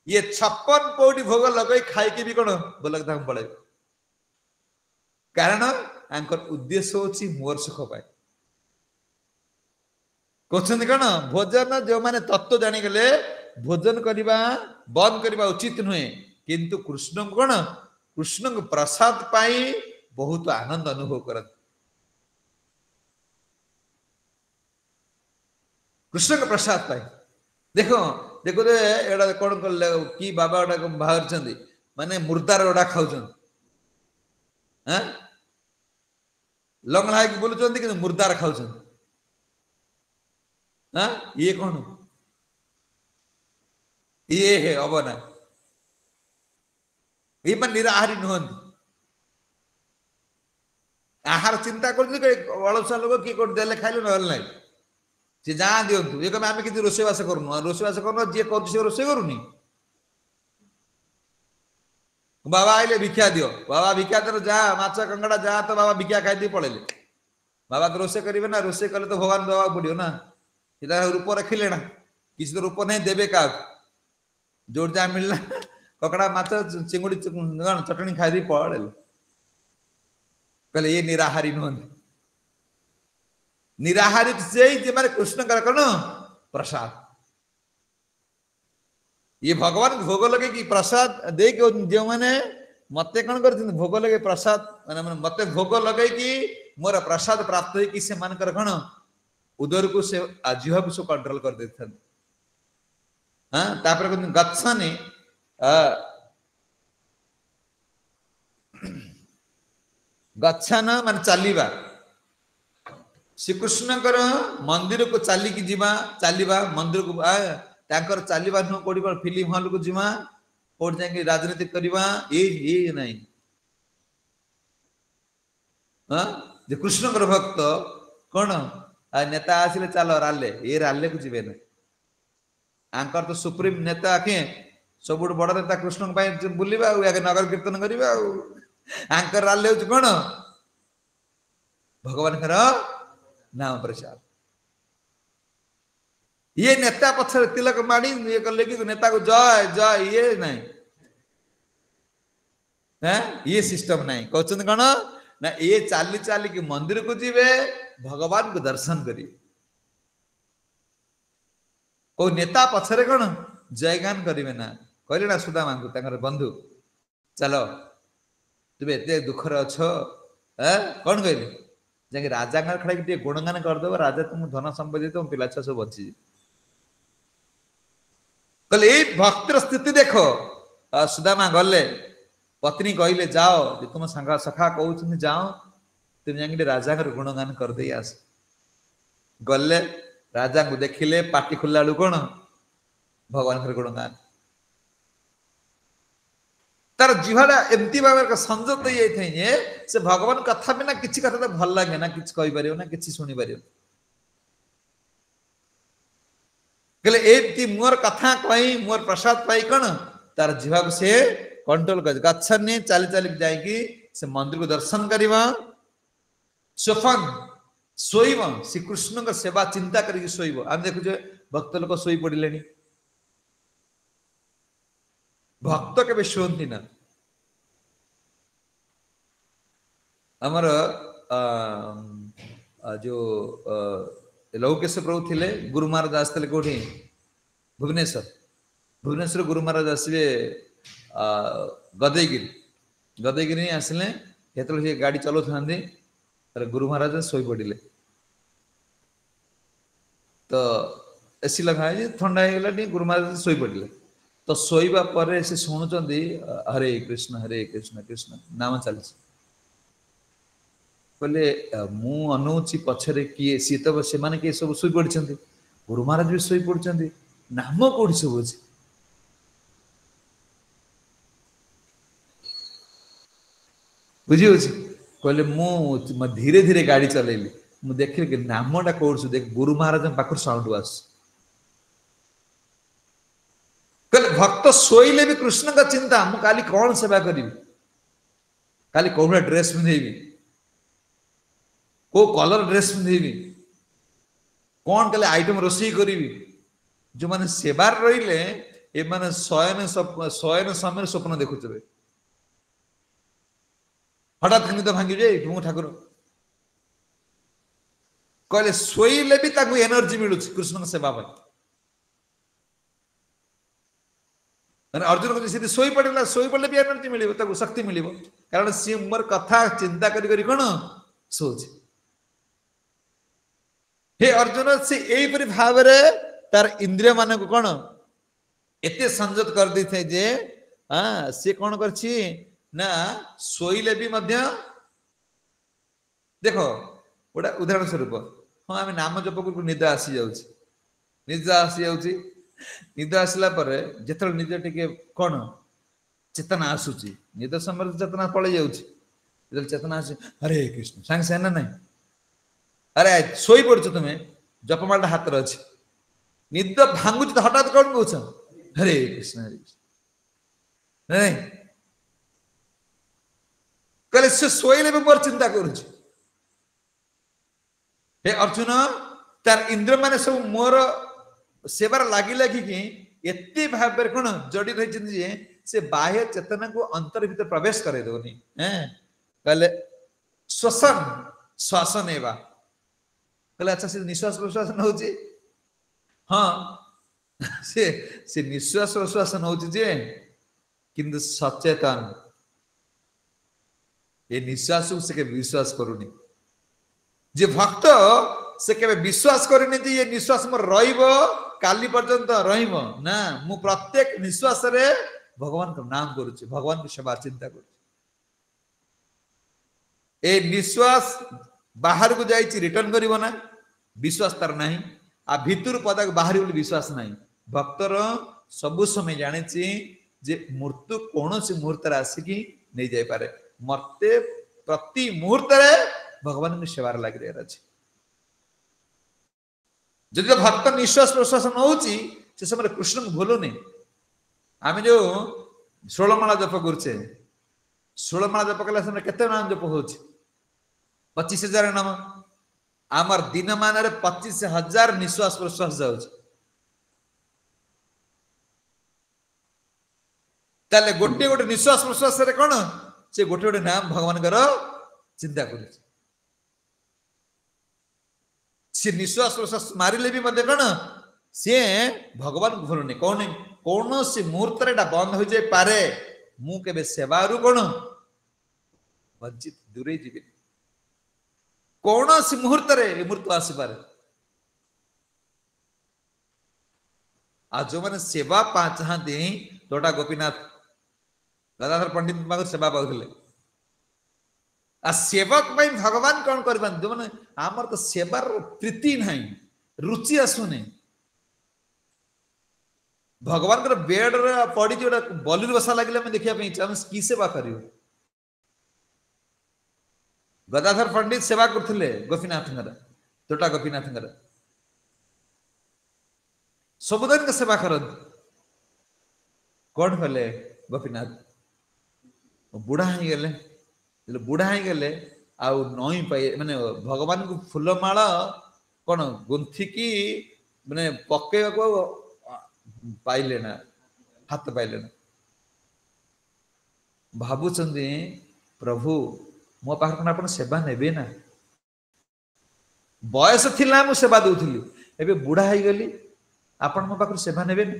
ये 56 पौटी भोग लगे खाई भी कौन बोल पड़े कारण उद्देश्य होची मोर सुख पाए कहते कौन भोजन जो माने तत्व जानीगले भोजन करवा बंद करवा उचित नुहे किंतु कृष्ण को कौन कृष्ण को प्रसाद पाई बहुत आनंद अनुभव कर कृष्ण को प्रसाद पाई देखो देखो एड़ा कौन कर कि बाबा एटा बाहर माने मुर्दार एड़ा खाऊ लंगड़ा बोलुं कि मुर्दार खाऊ हाँ ये कौन ये है अबना ये मन निराहारी नुहंती आहार चिंता करसा लोग किए कौन देले खाइले ना सी जहाँ दिंतु ये कहे आम कि रोषेबास करूँ रोषेबास कर जी कर रोषे करूनी बाबा आइले भिक्षा दियो बाबा भिक्षा दर जा माछ कंकड़ा जा तो बाबा भिक्षा खाई पड़ेले बाबा तो रोषे करेंगे ना रोषे कले तो भगवान दवा पड़ो ना रूप रखिले ना किसी तो रूप नहीं देवे क्या जोर जहाँ मिलना ककड़ा माछ चिंगुड़ी चटनी खाई पड़े कहले ये निराहारी नुहंती निराहारी से मारे कृष्ण कौन प्रसाद ये भगवान भोग लगे कि प्रसाद दे जो मैंने मत कौन कर भोग लगे प्रसाद मैंने मत भोग लगे कि मोर प्रसाद प्राप्त हो से मानकर कौन उदर को से जीवा को सब कंट्रोल कर देते हाँ तापर गच्छानी गच्छान मान चलवा श्रीकृष्ण मंदिर को चलिकी जीवा चलवा मंदिर को तांकर चलवा नुह कोड़ी कौन फिल्म हॉल को जीवा कोड़ी जाके राजनीति करवा ये नहीं हाँ जे कृष्ण भक्त कौन नेता आसिले चल राले ये राले को जीवे ना आंकर तो सुप्रीम नेता किए सब बड़ नेता कृष्ण बुलवा नगर कीर्तन करवा आंकर राले हूँ कौन भगवान नाम प्रचार ये नेता पछर तिलक माड़ी ये कले कि नेता को जय जय ये नहीं है ये सिस्टम नहीं कहते कौन ना ये चाली चाली कि मंदिर को जीवे भगवान को दर्शन करिए को नेता पछरे कौन जयगान करेंगे ना कहले ना सुदामा को बंधु चलो तुम एत दुखर अच्छ कौन कहले जाके राजा खड़ा गुणगान करदेव राजा तुम धन संपत्ति तुम पिला छुआ सब बची कहले ये भक्तिर स्थिति देख सुदामा गले पत्नी कहले जाओ तुम सांग सखा कहते जाओ तुम जाके राजा गुणगान करदे आस गले राजा को देखिले पाटी खोला बेलू कौन भगवान गुणगान तार जीवाटा एमती भाव संजोग ये से भगवान कथा बिना किसी कथा तो भल लगे ना किसी कही पार ना किसी शुणी पार कहले एमती मोर कथा कही मोर प्रसाद पाई कौन तार जीवा को से कंट्रोल कर गच्छने चली चली जाकि से मंदिर को दर्शन करवा स्वफन शोब श्रीकृष्ण सेवा चिंता करके शोब आम देखुचे भक्त लोक शोई पड़े भक्त के शुंती ना आमर जो लौकेश प्रभु थे गुरु महाराज आसते कौटी भुवनेश्वर भुवनेश्वर गुरु महाराज आसवे गदैगिरी आसिले ये गाड़ी चलो था गुरु महाराज शोई पड़े तो एसी लगा ठंडा है गुरु महाराज शोई पड़े तो शोवा पर से शुणुंट हरे कृष्ण कृष्ण नाम चली बोले मु अनौची पछरे किए सी तो से माने के सब शोई पड़ते गुरु महाराज भी शोई पड़ते नाम कौटी सब अच्छे बुझी कहले मु धीरे धीरे गाड़ी चलैली मु देखिली कि नामटा कौन देख गुरु महाराज पाखर साउंड आस कहले भक्त शोइले भी कृष्ण का चिंता मु काली कौन सेवा करी काली कौन ड्रेस पिंधेबी को कलर ड्रेस पिंधेबी कौन कले आइटम रोषे करी जो माने सेवार रहिले ए माने शयन समय स्वप्न देखुथे हठात निद भांगी जाए तुम ठाकुर कहले शोइले भी ताकू एनर्जी मिलू कृष्ण सेवा अर्जुन को सीधे शोई पड़े भी एनर्जी मिल शक्ति मिल कारण सी मोर कथा चिंता करी कौन शोचे हे अर्जुन से यहीपरि भाव तार इंद्रिय मान को कौन एत संयत कर दे थे जे सी कौन कर ना शोइले भी मध्य देखो गोटे उदाहरण स्वरूप हाँ आम नाम जप कर निद आसी निद आसला जिते निज टे कौन चेतना आसूची निद समय चेतना पलि जाऊँ चेतना आस हरे कृष्ण सांगे सागे ना अरे शोई पड़छ तुम्हें जपमाला हाथ अच्छे निद भांगुच तो हठात कौन कौच हरे कृष्ण नहीं कहले से शोइले भी मोर चिंता करुच हे अर्जुन तार इंद्र माने सब मोर सेवार लगी लगी एत भाव कौन जड़ी रही से बाह्य चेतना को अंतर भीतर प्रवेश करे दोनी कहले श्वसन श्वासन एवा कहले अच्छा से निश्वास प्रश्वास होची हाँ से निश्वास प्रश्वास होची जे किंतु सचेतन ये निश्वास से के विश्वास करूनी जे भक्त से के विश्वास करूनी जे ये निश्वास मोर रहिबो काली पर्यंत रहिबो ना मु प्रत्येक निश्वास रे भगवान को नाम करूची भगवान की सेवा चिंता करूची ए निश्वास बाहर को जाई रिटर्न करिवो ना विश्वास तार नहीं आ भीतर पदा बाहर बोली विश्वास नहीं भक्तर सबु समय जाने जे मृत्यु कौन सी मुहूर्त आसिकी नहीं जाई पारे मरते प्रति मुहूर्त भगवान की सेवार लग रहा है जब भक्त निश्वास प्रश्वास नौची से समय कृष्ण को भूलुनी आम जो 16 माला जप करुचे 16 माला जप कला समय केते नाम जप हो 25,000 नाम आमर दिन मान 25,000 निश्वास प्रश्वास जाऊ गोटे गोटे निश्वास प्रश्वास कौन से गोटे गोटे नाम भगवान चिंता कर निश्वास प्रश्वास मारे भी मत कौन सी भगवान को भूलुनी कौन सी मुहूर्त बंद हो जाए पारे मु केबे सेवा रु कौन वंचित दूरे जीवे कौन सी मुहूर्त मृत्यु आसपारे आज जो मैंने सेवा चाहती तोटा गोपीनाथ गदाधर पंडित पाखर सेवा पाऊले आ सेवक भगवान कौन कर जो मैंने आमर तो सेवार प्रीति ना रुचि आसुनी भगवान बेड पड़ी जो बलि बसा लगे देखा कि सेवा कर गदाधर पंडित सेवा करते गोपीनाथ तोटा गोपीनाथ सबुदिन सेवा कर कौन कले गोपीनाथ बुढ़ा हो गले बुढ़ा हो गले आउ नई पाए माने भगवान को फूलमाल कौन गुंथिकी माने पकेवा पाइले ना हाथ पाइले ना भावुचंदी प्रभु मो पाखर कौन आपन सेवा नेबे ना बयस थिला मु सेवा दउथिली एबे बुढ़ा हो गली आपन मो पाखर सेवा नेबे ना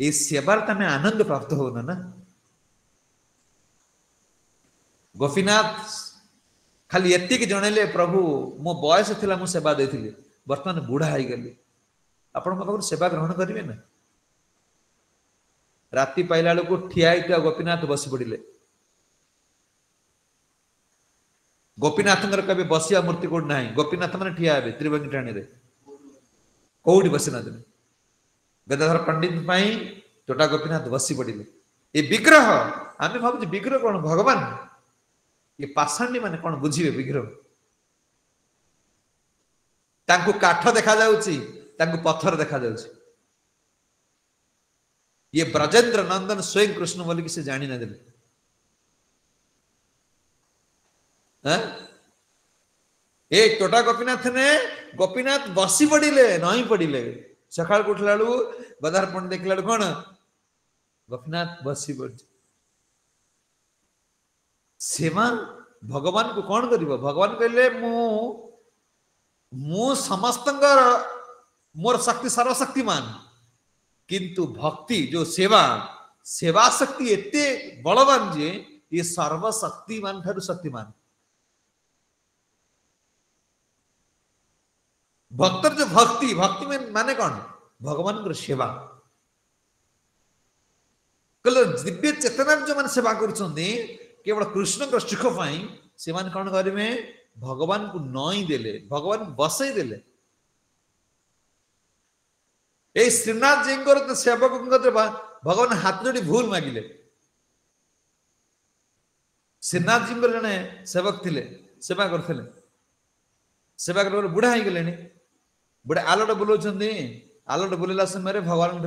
ए सेवार तमे आनंद प्राप्त हो ना गोपीनाथ खाली एति के जणेले प्रभु मो बयस थिला मु सेवा देथिली वर्तमान बुढ़ा हो गली आपण मो पाखर सेवा ग्रहण करिवे ना राति पाइला को ठिया हिता गोपीनाथ बसी पड़िले गोपीनाथ कभी बसिया मूर्ति कोड ना गोपीनाथ मैंने ठिया हे त्रिभंगी टाणी रे कौटी बसी ना गदाधर पंडित तोटा गोपीनाथ बसी पड़िले ये विग्रह आम भावुँ विग्रह कौन भगवान ये पाषाणी माने कौन बुझे विग्रह तांको काठ देखा जाउची तांको पत्थर देखा जाउची ये ब्रजेंद्र नंदन स्वयं कृष्ण बोली से जानी ना देले एक तोटा गोपीनाथ ने गोपीनाथ बसी पड़िले नहीं पड़िले सकाल उठला गदाधर पंडित देखला कौन गोपीनाथ बसी पड़ सेवा भगवान को कौन कर भगवान कहले मु समस्त मोर शक्ति सर्वशक्तिमान किंतु भक्ति जो सेवा सेवा शक्ति एते बलवान जे ये सर्वशक्तिमान ठारू शक्तिमान भक्तर जो भक्ति भक्ति में माने कौन भगवान को सेवा कल दिव्य चेतना जो मैंने सेवा करुछंदी केवल कृष्ण को सुख पाई से माने कौन करें भगवान को नई देले भगवान बसई देले ए श्रीनाथ जी तो सेवक भगवान हाथ जोड़ी भूल मागिले श्रीनाथ जी जने सेवक थिले सेवा करथिले सेवा कर बुढ़ा हो गले बुढ़ा आलोट बुलाउछंदी आलोट बुलेला समय भगवान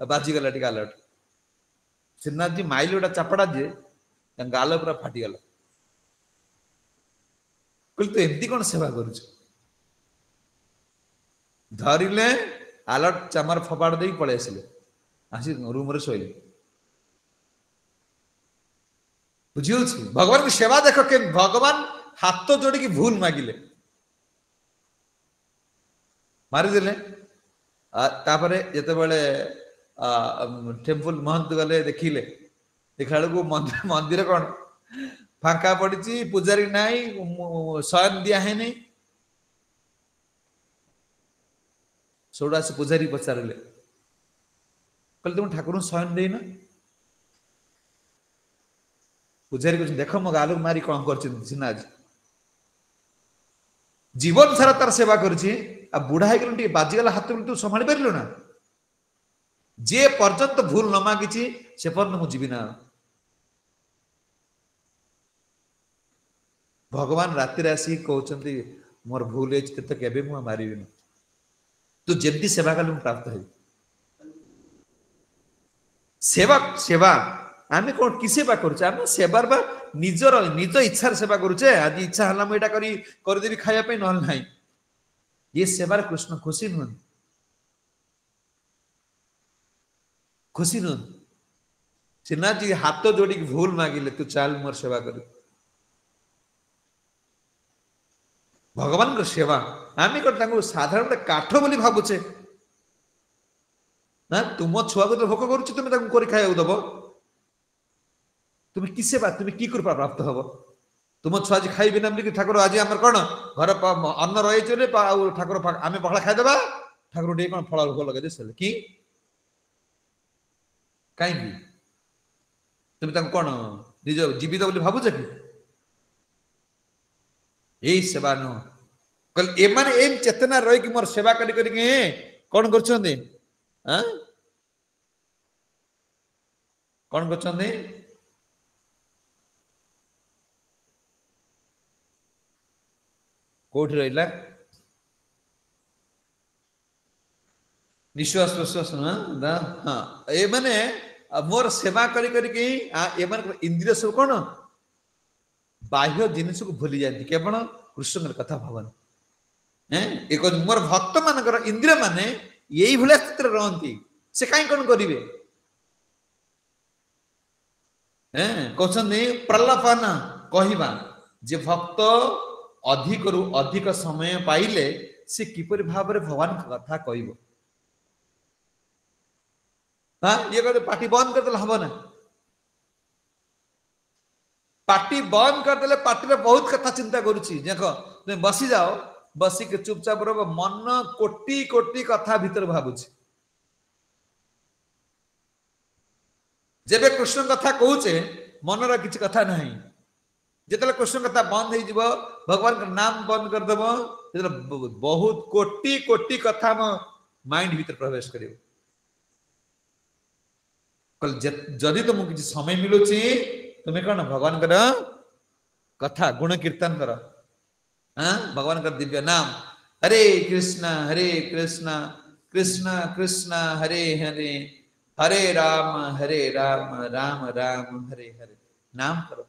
बाजी गला टिक आलोट श्रीनाथ जी माइल गोटा चापड़ा जे गाल पूरा फाटीगला कहले तो एमती कौन सेवा करुच धरिले आलट चामर फपाड़ दे पड़े आसिले आसी रूम रे सोइले बुझियो भगवान की सेवा देख के भगवान हाथ जोड़ी की भूल मागिले मारिदेले तापरे जते बेले टेम्पल महंत गले देखिले देखा को मंदिर कौन फांका पड़ी पूजारी नाई शयन दिया है नहीं सोड़ा से पूजारी पचारे कहले तुम ठाकुर शयन देना पूजारी कहते देख मो गालू मारी कौन कर जीवन सारा तार सेवा कर बुढ़ा है बाजीगला हाथ तू संभाली पार ना जे पर्यंत भूल न मागी से पर्यंत मुझे जीवी ना भगवान राति आसी कहते मोर भूल है तो केबे मु मारिबी तू जल्दी सेवा कलु प्राप्त है सेवा सेवा आमे कौन कि सेवा करुचे आम सेवार बा निजर निज इच्छार सेवा करुचे आज इच्छा हला मुझे करदेवी खाया ना ना ये सेवार कृष्ण खुशी नुह खुशी नुह श्रीनाथ जी हाथ जोड़ी भूल मागिले तू चाल मोर सेवा कर भगवान को सेवा आम कौन साधारण काठ बोली भावुचे ना तुम छुआ को तो भोक करुच्ची तुम खाया दब तुम कि सेवा तुम कि कृपा प्राप्त हम तुम छुआ आज खाइबे ना बोलिक ठाकुर आज आम कौन घर अन्न रही ठाकुर आम पखला खाईदे ठाकुर टे कौन फल भोग लगे दे कि कहीं तुम कौन निज जीवित बोली भावुच कि यही सेवा नुह कल एमाने एम चेतना रही कि मोर सेवा करी कौन कर कौन कर कोठी रहा निश्वास प्रश्वास हाँ ये माने मोर सेवा करी इंद्रिय सब कौन बाह्य जिनिस को भूली जाती केवल कृष्ण कथा भावन एक मोर भक्त मान इंद्रिय माने यही भाया स्थित रहती से कहीं कौन करेंगे कहते प्रलापन कहवा जे भक्त अधिक रु अधिक समय पाइले से किपरि भाव भगवान कथा कह हाँ ये कहते पार्टी बंद करदे हम ना पार्टी बंद करदे पार्टी में बहुत कथा चिंता करुच्ची देख तुम बसी जाओ बसिक चुपचाप रह मन कोटी कोटी कथा भीतर भावुची जेबे कृष्ण कथा कहूचे मनर किसी कथा ना जिते कृष्ण कथा बंद हो भगवान का नाम बंद करदेव बहुत कोटी कोटी कथा मो माइंड भीतर प्रवेश कर जदि तुमको किसी समय मिलूची तुम्हें कौन भगवान कथा गुण कीर्तन कर भगवान का दिव्य नाम हरे कृष्ण कृष्ण कृष्ण हरे हरे हरे राम राम राम हरे हरे नाम करो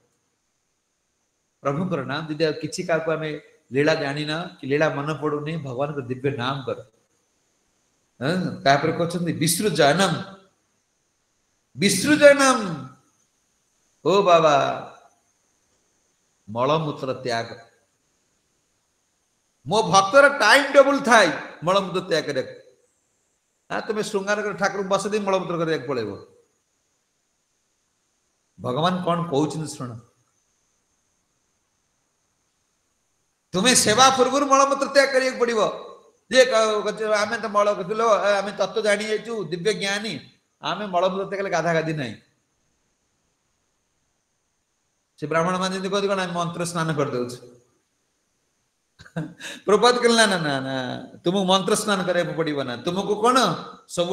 प्रभु कर नाम दीदी किसी का आम लीला जानी ना कि लीला मन पड़ुनी भगवान का दिव्य नाम कर कहते विसृजनम ओ बाबा मलमूत्र त्याग मो भक्तर टाइम टेबल थाई मलमूत्र त्याग कर तुम्हें श्रृंगार कर ठाकुर बस दी मलमूत्र कर पड़ेब भगवान कौन कहते शुण तुम्हें सेवा पूर्व मलमूत्र त्याग कर पड़ो जे आम तो मल आम तत्व जानी जाइए दिव्य ज्ञानी आम मलमूत्र त्याग गाधा गाधी ना से ब्राह्मण मान कहते कौन मंत्र स्नान कर दे प्रपात कहला ना ना ना तुमको मंत्र स्नान करने पड़ो ना तुमको कौन सब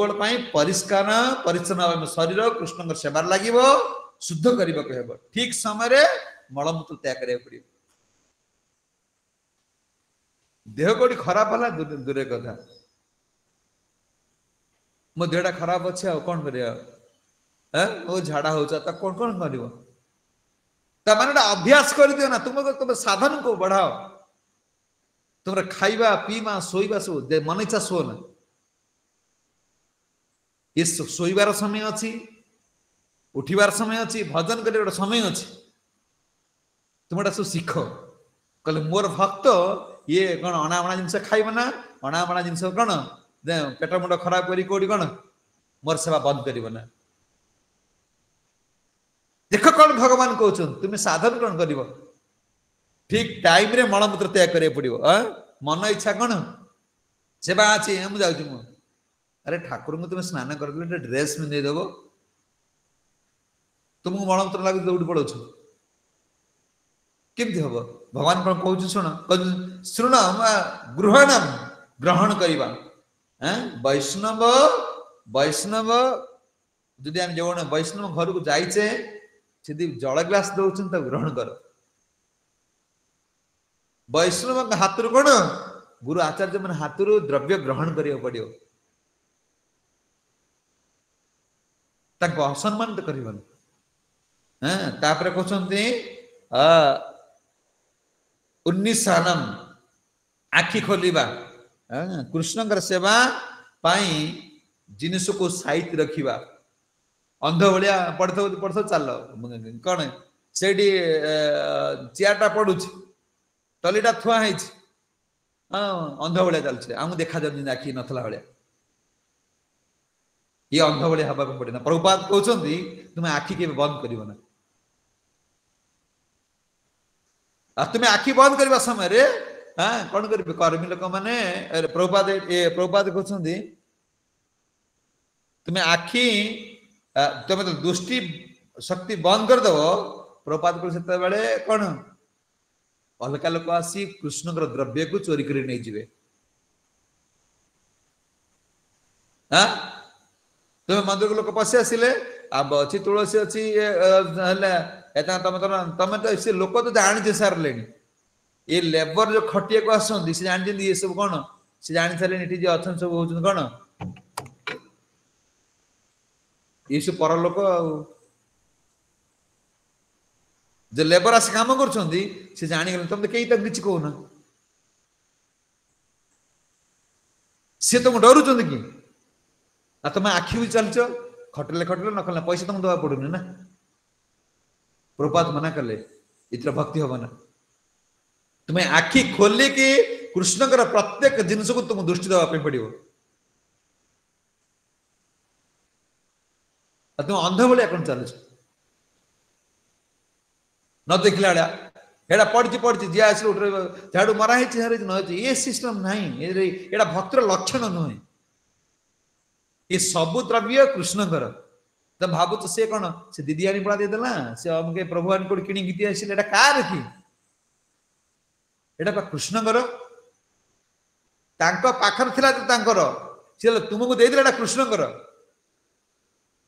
परिष्कार परिच्छन्न शरीर कृष्ण सेवार लगे शुद्ध करने को ठीक समय मलमूत्र त्याग करा पड़ो देह कौटी खराब है दूर कथा मो देहटा खराब अच्छे आ कौन कर झाड़ा हो कौन कौन कर अभ्यास कर दियो ना तुम साधन को बढ़ाओ तुम खाइबा पीवा शोइबा सब मन इच्छा शो ना ये शोइबार समय अच्छी उठिबार समय अच्छी भजन कर गोटे समय अच्छी तुम सब शिख कहले मोर भक्त ये कौन अणामणा जिनस खाइब ना अणामणा जिनस कौन पेट मुंड खराब करी कोडी कौन मोर सेवा बंद करिब ना देख कौन भगवान कहउछन तुम साधन कौन करिब ठीक टाइम रे मलमूत्र त्याग करे पड़ो मन इच्छा कौन सेवा अच्छी मुझे जाऊँ मु अरे ठाकुर को तुम स्नान कर ड्रेस में दे देव तुमको मलमूत्र लगे दौड़ पड़ो केमती हम भगवान कौन कहूँ शुण शुण गृहणम ग्रहण करवा वैष्णव वैष्णव जदि आम जो वैष्णव घर को जाइचे से जल ग्लास दौन ग्रहण कर वैष्णव हाथ कौन गुरु आचार्य मान हाथ द्रव्य ग्रहण करिया पड़ो असम्मान तो कर कहते उन्नीसानम आखि खोलिबा कृष्ण सेवा पाई जिनिस को साइट रखिबा अंध भाया पढ़ चल कौन से चेयरटा पड़ुची टलीटा थुआ अंध भाया चलते आमको देखा जाऊँ आखि नथला भाया ये अंध भाया हवा पड़े ना प्रभुपाद कहते तुम्हें आखि के बंद कर तुम्हें आखि बंद करने समय हाँ कौन कर कर्मी लोक मैंने प्रभुपाद कहते तुम्हें आखि तुम तो दृष्टि शक्ति बंद करदेव प्रभुपाद को कौन अलग लोक आसी कृष्ण द्रव्य को चोरी कर नहीं जिवे हाँ तुम्हें मंदिर को लोक पशि आसिले आंब अच्छी तुलसी अच्छी तमें तो से लोक तो जानी सारे ये लेबर जो खटिया को आसती से जानी ये सब कौन से जानी सारे ये अच्छा सब हो कौन ये सब परलोक जो लेबर आस काम कर जानीगले तुम तो कई तक किसी कहना सी तुम डर कि तुम आखि भी चलच खटले खटले न खटले पैसा तुमको दवा पड़ूनी ना प्रभुपाद मना कले इतर भक्ति हम ना तुम्हें आखि खोलिकी कृष्ण प्रत्येक जिनस को तुम दृष्टि देवाई पड़ो तुम अंध भाया कौन चल न देखला एड़ा पड़ी जी आस झाड़ू मराही न ये सिस्टम ना ये भक्तर लक्षण नुहे ये सबु द्रव्य कृष्णकर तुम भावुच सी कौन से दीदी आनी पड़ा देदेला से अमके प्रभु आनी कोई किणी गीति आसिले एटा कार कि एटा कृष्णकर तांको पाखर थिला तांकर से तुमको देदेला एटा कृष्णकर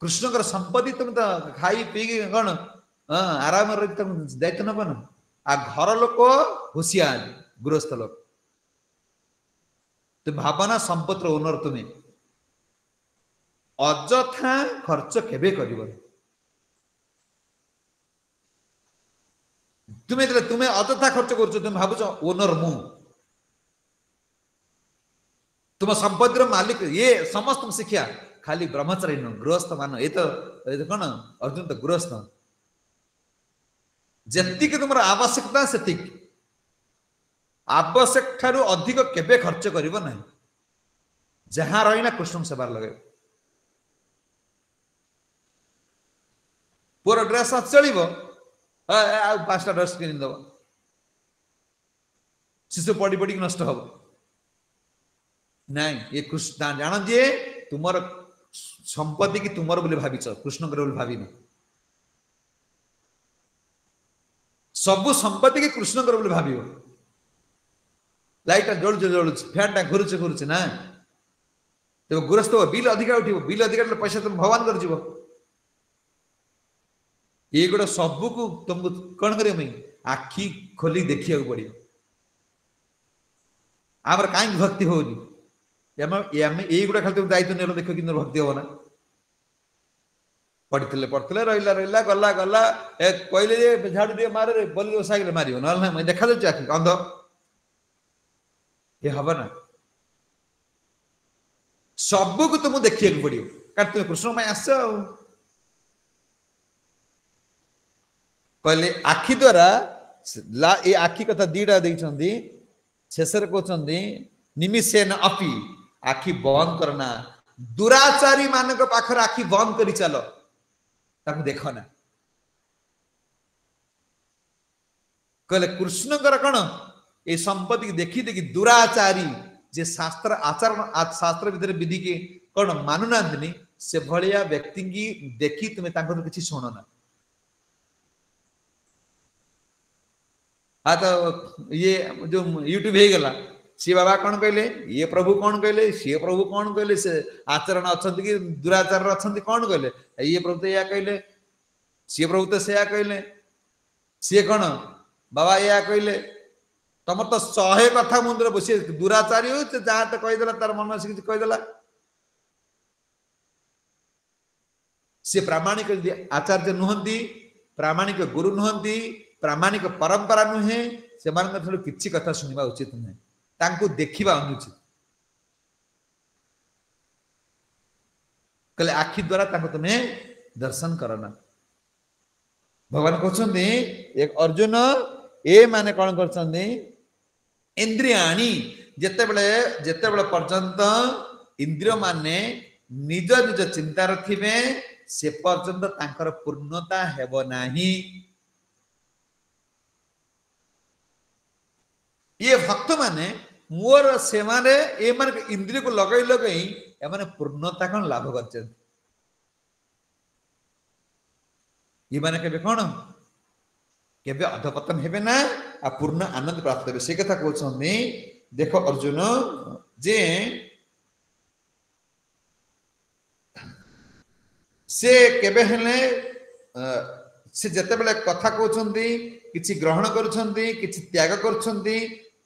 कृष्णकर संपत्ति तुम तो खाई पी कौन आराम दायित्व नब ना आ घर लोक होशियार गृहस्थ लोक तुम भावना संपत्तिर ओनर तुम्हें अजथा खर्च केबे करिबो तुम्हें अजथा खर्च कर तुम भावुच ओनर मु तुम संपत्तिर मालिक ये समस्त शिक्षा खाली ब्रह्मचारी न गृहस्थ मान ये तो कौन अर्जुन तो गृहस्थ जेतिक तुम आवश्यकता से आवश्यक ठारू अधिक केबे खर्च करिबो ना जहां रही ना कृष्ण सेवार लगे पूरा ड्रेस चलो 5टा ड्रेस किदब शिशु पड़ी पड़ी नष्ट हम नाई ये कृष्ण जान जे तुम संपत्ति की तुमर बोली भाविच कृष्ण भाविन सबु संपत्ति की कृष्ण बोली भाव लाइट जलु जलु फैन टा घुरुचे घुरुचे ना तेज गृहस्थ बिल अधिका उठो बिल अधिका पैसा तुम भगवान कर ये गोटे सबू को तुमको कौन कर आखि खोली देखा पड़ो आमर कहीं भक्ति होनी ये गुड़ा खाली तुम दायित्व नेल देख कि भक्ति हम ना पढ़ते पढ़ते रहा रहा गला गला कहले झाड़ू टे मारे बोल साइकिल मार ना देखा जाऊँ आखि अंध ये हम ना सबू को तुमको देखा पड़ो कारण तुम कृष्ण में आस कहले आखि द्वारा ये आखि कथा दीटा देखते शेष कहते निमिषेन अपि आखि बंद करना दुराचारी मान पाखर आखि बंद कर चल देख ना कहले कृष्णकर कौन ये संपत्ति की देखी देखी दुराचारी जे शास्त्र आचरण शास्त्र भीतर विधि के कौन मानुना से भाया व्यक्ति की देखी तुम्हें किसी शुण ना हाँ तो ये जो यूट्यूब हो गला सी बाबा कौन कहले ये प्रभु कौन कहले सी प्रभु कौन कहले से आचरण अच्छा कि दुराचार अच्छा कौन कहले ये प्रभु तो या कहले सी प्रभु तो से कहले सी कौन बाबा या कहले तुम तो 100 कथा मुंडे बस दुराचारी हो जहाँ तो कहीदेला तार मन से किसी कहीदेला सी प्रामाणिक आचार्य नुहति प्रामाणिक गुरु नुहति प्रामाणिक परंपरा नुहे से किसी कथा शुणा उचित नुहे तांको देखिबा अनुचित कहले आखि द्वारा तांको तुम्हें दर्शन करना भगवान कहते एक अर्जुन ए माने कौन कर इंद्रियाणी ଯେତେବେଳେ पर्यंत इंद्रिय माने निज निज चिंतार थिबे से पर्यंत तांकर पूर्णता हेबो नाही। ये भक्त माने मोर से माने ए माने इंद्रिय को लगई लगई ए माने पूर्णता कौन लाभ करछन। ये माने केबे कोन केबे अधपतन हेबे ना आ पूर्ण आनंद प्राप्त हेबे से कथा कहछनी। देखो अर्जुन जे से केबे हेले से जते बेले कथा कहछंती किछि ग्रहण करछंती किछि त्याग करछंती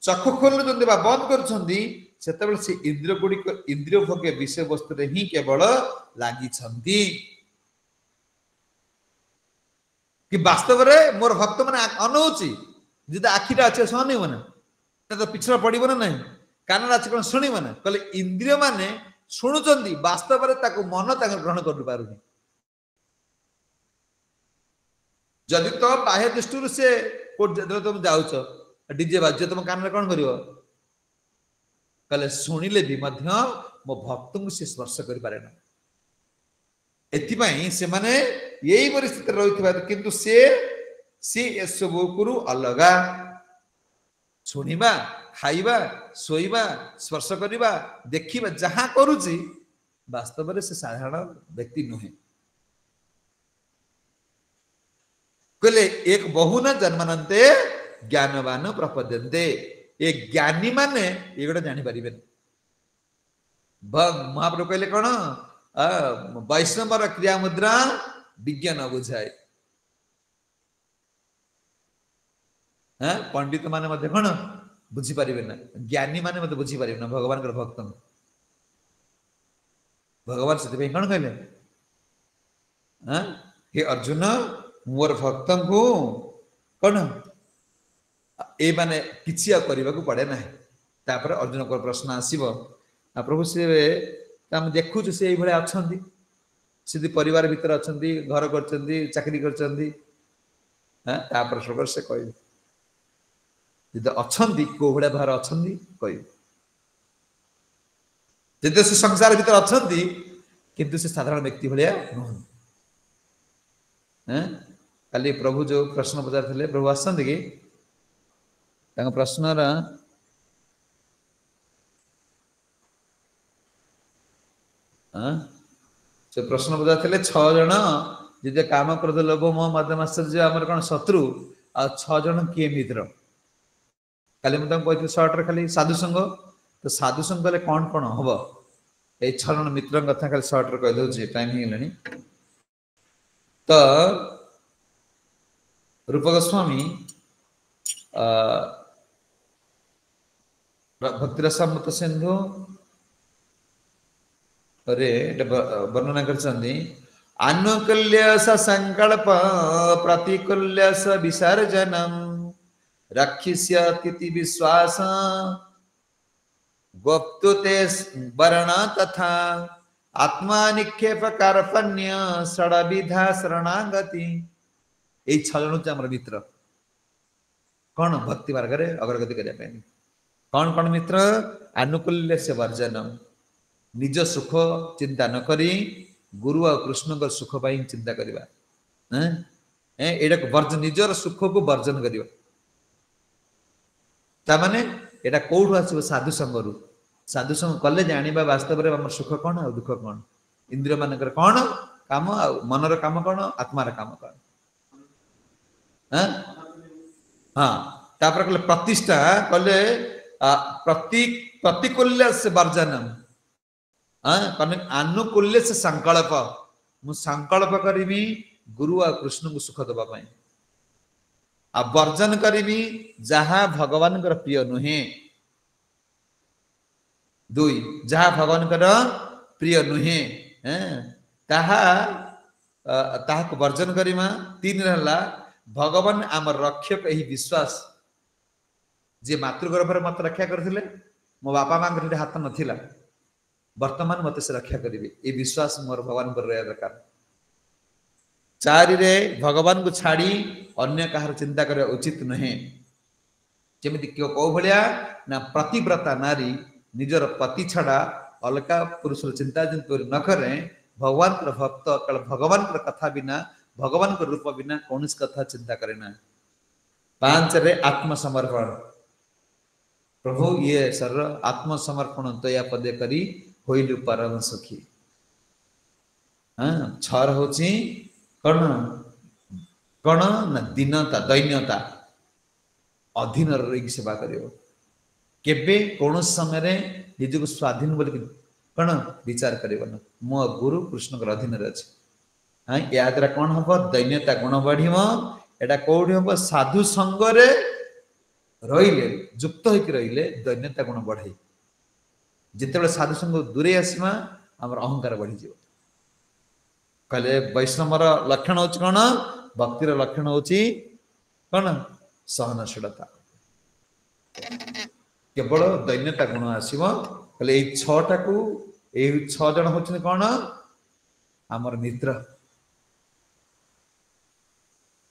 चक्षु खोलुछंती बा बंद करछंती सेते बेले से इंद्रिय गुडी इंद्रिय भोग्य विषय वस्तु रे ही केवल लागि छंती कि वास्तव रे मोर भक्त माने अनौची जिदा आखिरा अछि सुनि माने तो पिछरा पड़िबो ना नहीं कान अछि कोन सुनिबो ना कहले इंद्रिय माने सुनुचंती वास्तव रे ताको मन ताको ग्रहण कर पारुनी। जदि तो बाह्य दृष्टि से तुम जाऊच डीजे बाज्य तुम कान कौन कर शुणिले भी मो भक्त को से स्पर्श कर पारे ना एथिपाई से माने यही परिस्थिति रही किंतु से सबुकुरु अलगा शुणिबा खाइबा शोइबा स्पर्श करवा देखिबा जहाँ करुची वास्तव में से साधारण व्यक्ति नुहे। कहले एक बहुना जन्मानंते ज्ञानवान प्रपद्यन्ते ये ज्ञानी माने ये गोटे जानी पारिबे। महाप्रभु कहले कौन वैष्णवर क्रिया मुद्रा विज्ञान बुझाए। पंडित माने मते कौन बुझी पारिबे ना ज्ञानी माने मते बुझी पारिबे ना भगवान कर भक्त भगवान से कौन कहले हे अर्जुन मोर भक्त को कौन ए माने किछि करबा को पड़े ना। तापर अर्जुन को प्रश्न आसीबो प्रभु से हम देखु से एई भले अछंती सिद्धि परिवार भीतर अछंती घर करचंती चाकरी करचंती तापर सबर से कहै जदि अछंती को भले बाहर अछंती कहै जदि से संसार भीतर अछंती किंतु से साधारण व्यक्ति भलिया नहन। काली प्रभु जो प्रश्न पचार थे प्रभु आसते कि प्रश्न से प्रश्न पचार थे 6 जन जी काम क्रोध लोभ मोह मद आश्चर्य आम कौन शत्रु आ 6 जन किए मित्र काली मुझे कहती सर्ट खाली साधुसंग तो साधुसंग कले कौन कौन हम ये 6 जन मित्र कथा खाली सर्ट रे कहीदे टाइम होगलानी। तो रूप गोस्वामी भक्तिरसामृत सिंधु रे वर्णना करछंदी अनुकूल्य स संकल्प प्रतिकूल्य स विसर्जनम रक्षिष्यति विश्वास गोप्तुते वर्ण तथा आत्मा निक्षेप कार्पण्य षडविधा शरणागति। ये 6 जन आम मित्र कौन भक्ति मार्ग में अग्रगति करने कौन कौन मित्र आनुकूल्य से वर्जनम निज सुख चिंता न करी गुरु और कृष्ण का सुख पाई चिंता करवा एटा वर्जन निजर सुख को वर्जन करवा तामाने एटा कोठु आसीबो साधु संगरु साधु संग कले जानिबा वास्तव में हमर सुख कौन आ दुख कौन इंद्रिय मानकर कौन काम आ मनर काम कौन आत्मार काम कौन हाँ तापर कले प्रतिष्ठा कले प्रतिकूल्य से वर्जनम अनुकूल्य से संकल्प मु संकल्प करी गुरु आ कृष्ण को सुख दबा पाई आ वर्जन करी जहाँ भगवान प्रिय नुहे 2 जहाँ भगवान प्रिय नुहे ताहा को वर्जन करिमा 3 रहला भगवान आम रक्षक यही विश्वास जे मातृगर्भ मत रक्षा करथिले मो बापा मां हाथ नथिला वर्तमान मत से रक्षा करेंगे ये विश्वास मोर भगवान पर रहा दरकार। 4 रे भगवान को छाड़ी अन्य कहार चिंता करने उचित नुहे जमिति को भलिया ना प्रतिव्रता नारी निजर पति छड़ा अलका पुरुष चिंता चिंता न करे भगवान भक्त भगवान कथा बिना भगवान रूप बिना कौन कथा चिंता करे ना। 5 रे आत्मसमर्पण प्रभु ये सर्व आत्मसमर्पण दया पदे करी होइलु परम सुखी। हाँ 6 होची कौन कौन ना दीनता दैन्यता अधीन रही सेवा करियो केबे कौन समय रे निज को स्वाधीन बोल कौन विचार करियो ना मो गुरु कृष्ण के अधीन रे अछि। हाँ या द्वारा कौन हम दैन्यता गुण बढ़ियो एटा कोठी हम साधु संग रे रहिले युक्त होइक रहिले दैन्यता गुण बढ़े जिते साधु संग दूरे आसमा हमर अहंकार बढ़ी जीव कहले वैष्णवर लक्षण होची कौन भक्तिर लक्षण होची कौन सहनशीलता केवल दैन्यता गुण आसीबो कहले ए 6टा को ए 6 जन होचन कौन हमर मित्र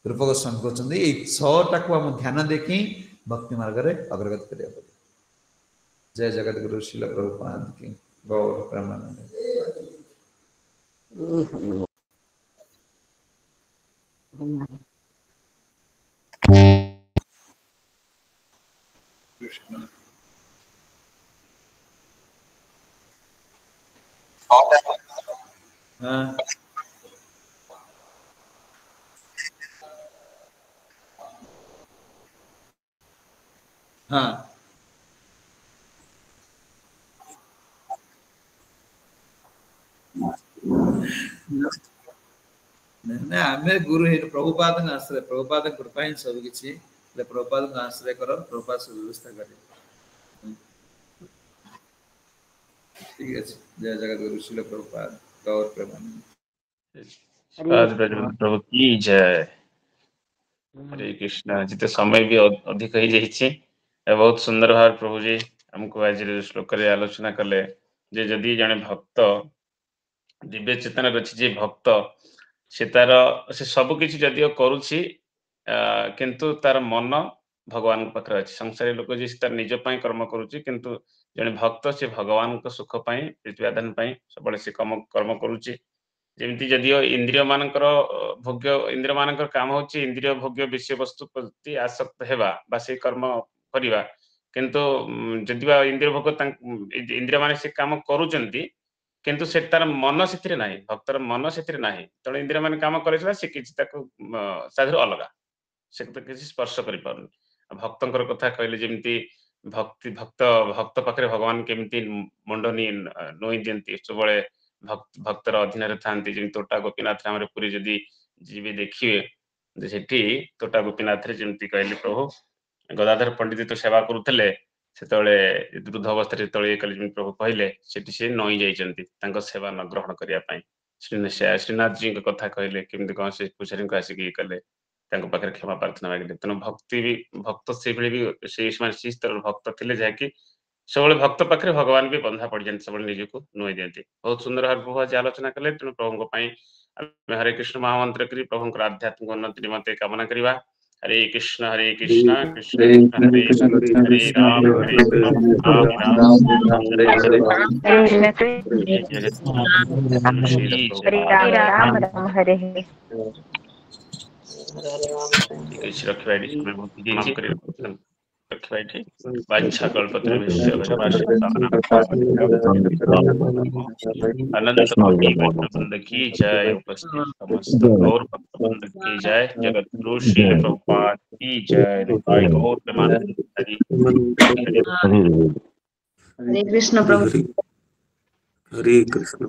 रूप गोस्वामी कहते ये 6टा को हम ध्यान देखी भक्ति मार्ग रे अग्रगति करिया पड़े। जय जगत गुरु श्रील प्रभुपाद की गौर प्रेमानंद। हाँ हाँ ना आमे गुरु हे प्रभुपाद न आश्रय प्रभुपाद कृपा ही सब किछि ले प्रभुपाद न आश्रय करो प्रभुपाद सब व्यवस्था करे। ठीक है जय जगत गुरु श्रील प्रभुपाद गौर प्रेमानंद। प्रभु की जय। हरे कृष्ण जिते समय भी अधिक ही जाइछि बहुत सुंदर भाव प्रभु जी हमको आज श्लोक रे आलोचना कले जे जदि जने भक्त दिव्य चेतन रछि जे भक्त से तार से सब किछि जदियो करूछि किंतु तार मन भगवान पाखरे अछि। संसारी लोक जे तार निज पई कर्म करूछि किंतु जने भक्त से भगवान को सुख पई प्रतिपादन पई सबले से कर्म करूछि। जेमती जदियो इंद्रिय मानकर भोग्य इंद्रिय मानकर काम होछि इंद्रिय भोग्य विषय वस्तु प्रति आसक्त हेबा बा से कर्म करिवा किंतु जदिवा इंद्रिय भोग इंद्रिय माने से काम करूचंती किंतु से तार मन सेथिरे नाही भक्तर मन सेथिरे नाही तण इंद्रिय माने काम करैछला से किछि ताको साधु अलगा से किछि स्पर्श करि पारुन। भक्तंकर कथा कहले जेमती भक्ति भक्त भक्त पाखरे भगवान केमती मुंडनी नोई दियंती सबले भक्तर अधीन थांती जमी तोटा गोपीनाथ राम पुरी जदि जीवे देखिए सेठी तोटा गोपीनाथ जमी कहले प्रभु गदाधर पंडित तो सेवा करुले से वृद्ध अवस्था कले प्रभु कहले से नई जाइंट सेवा न ग्रहण करने श्रीनाथ जी कथा कहले केमती कौन से पूजारी को आसिक कले पाखे क्षमा प्रार्थना मांगे तेणु भक्ति भी भक्त से स्तर भक्त थे जहाँकि सब भक्त पाखे भगवान भी बंधा पड़ जाते सब निज को नुई दिखती। बहुत सुंदर भाव प्रभु आज आलोचना कले तेणु प्रभु हरे कृष्ण महामंत्र करी प्रभु आध्यात्मिक उन्नति निमंते कामना करवा। हरे कृष्ण कृष्ण कृष्ण हरे हरे राम राम हरे हरे हरे वाच्छा कल्पतरुभ्यश्च अनंत कोटि वैष्णववृंद की जय। उपस्थित समस्त गौर भक्तवृंद की जय। जगत गुरु श्रील प्रभुपाद की जय। गौर प्रेमानंद हरि कृष्ण प्रभु। हरे कृष्ण।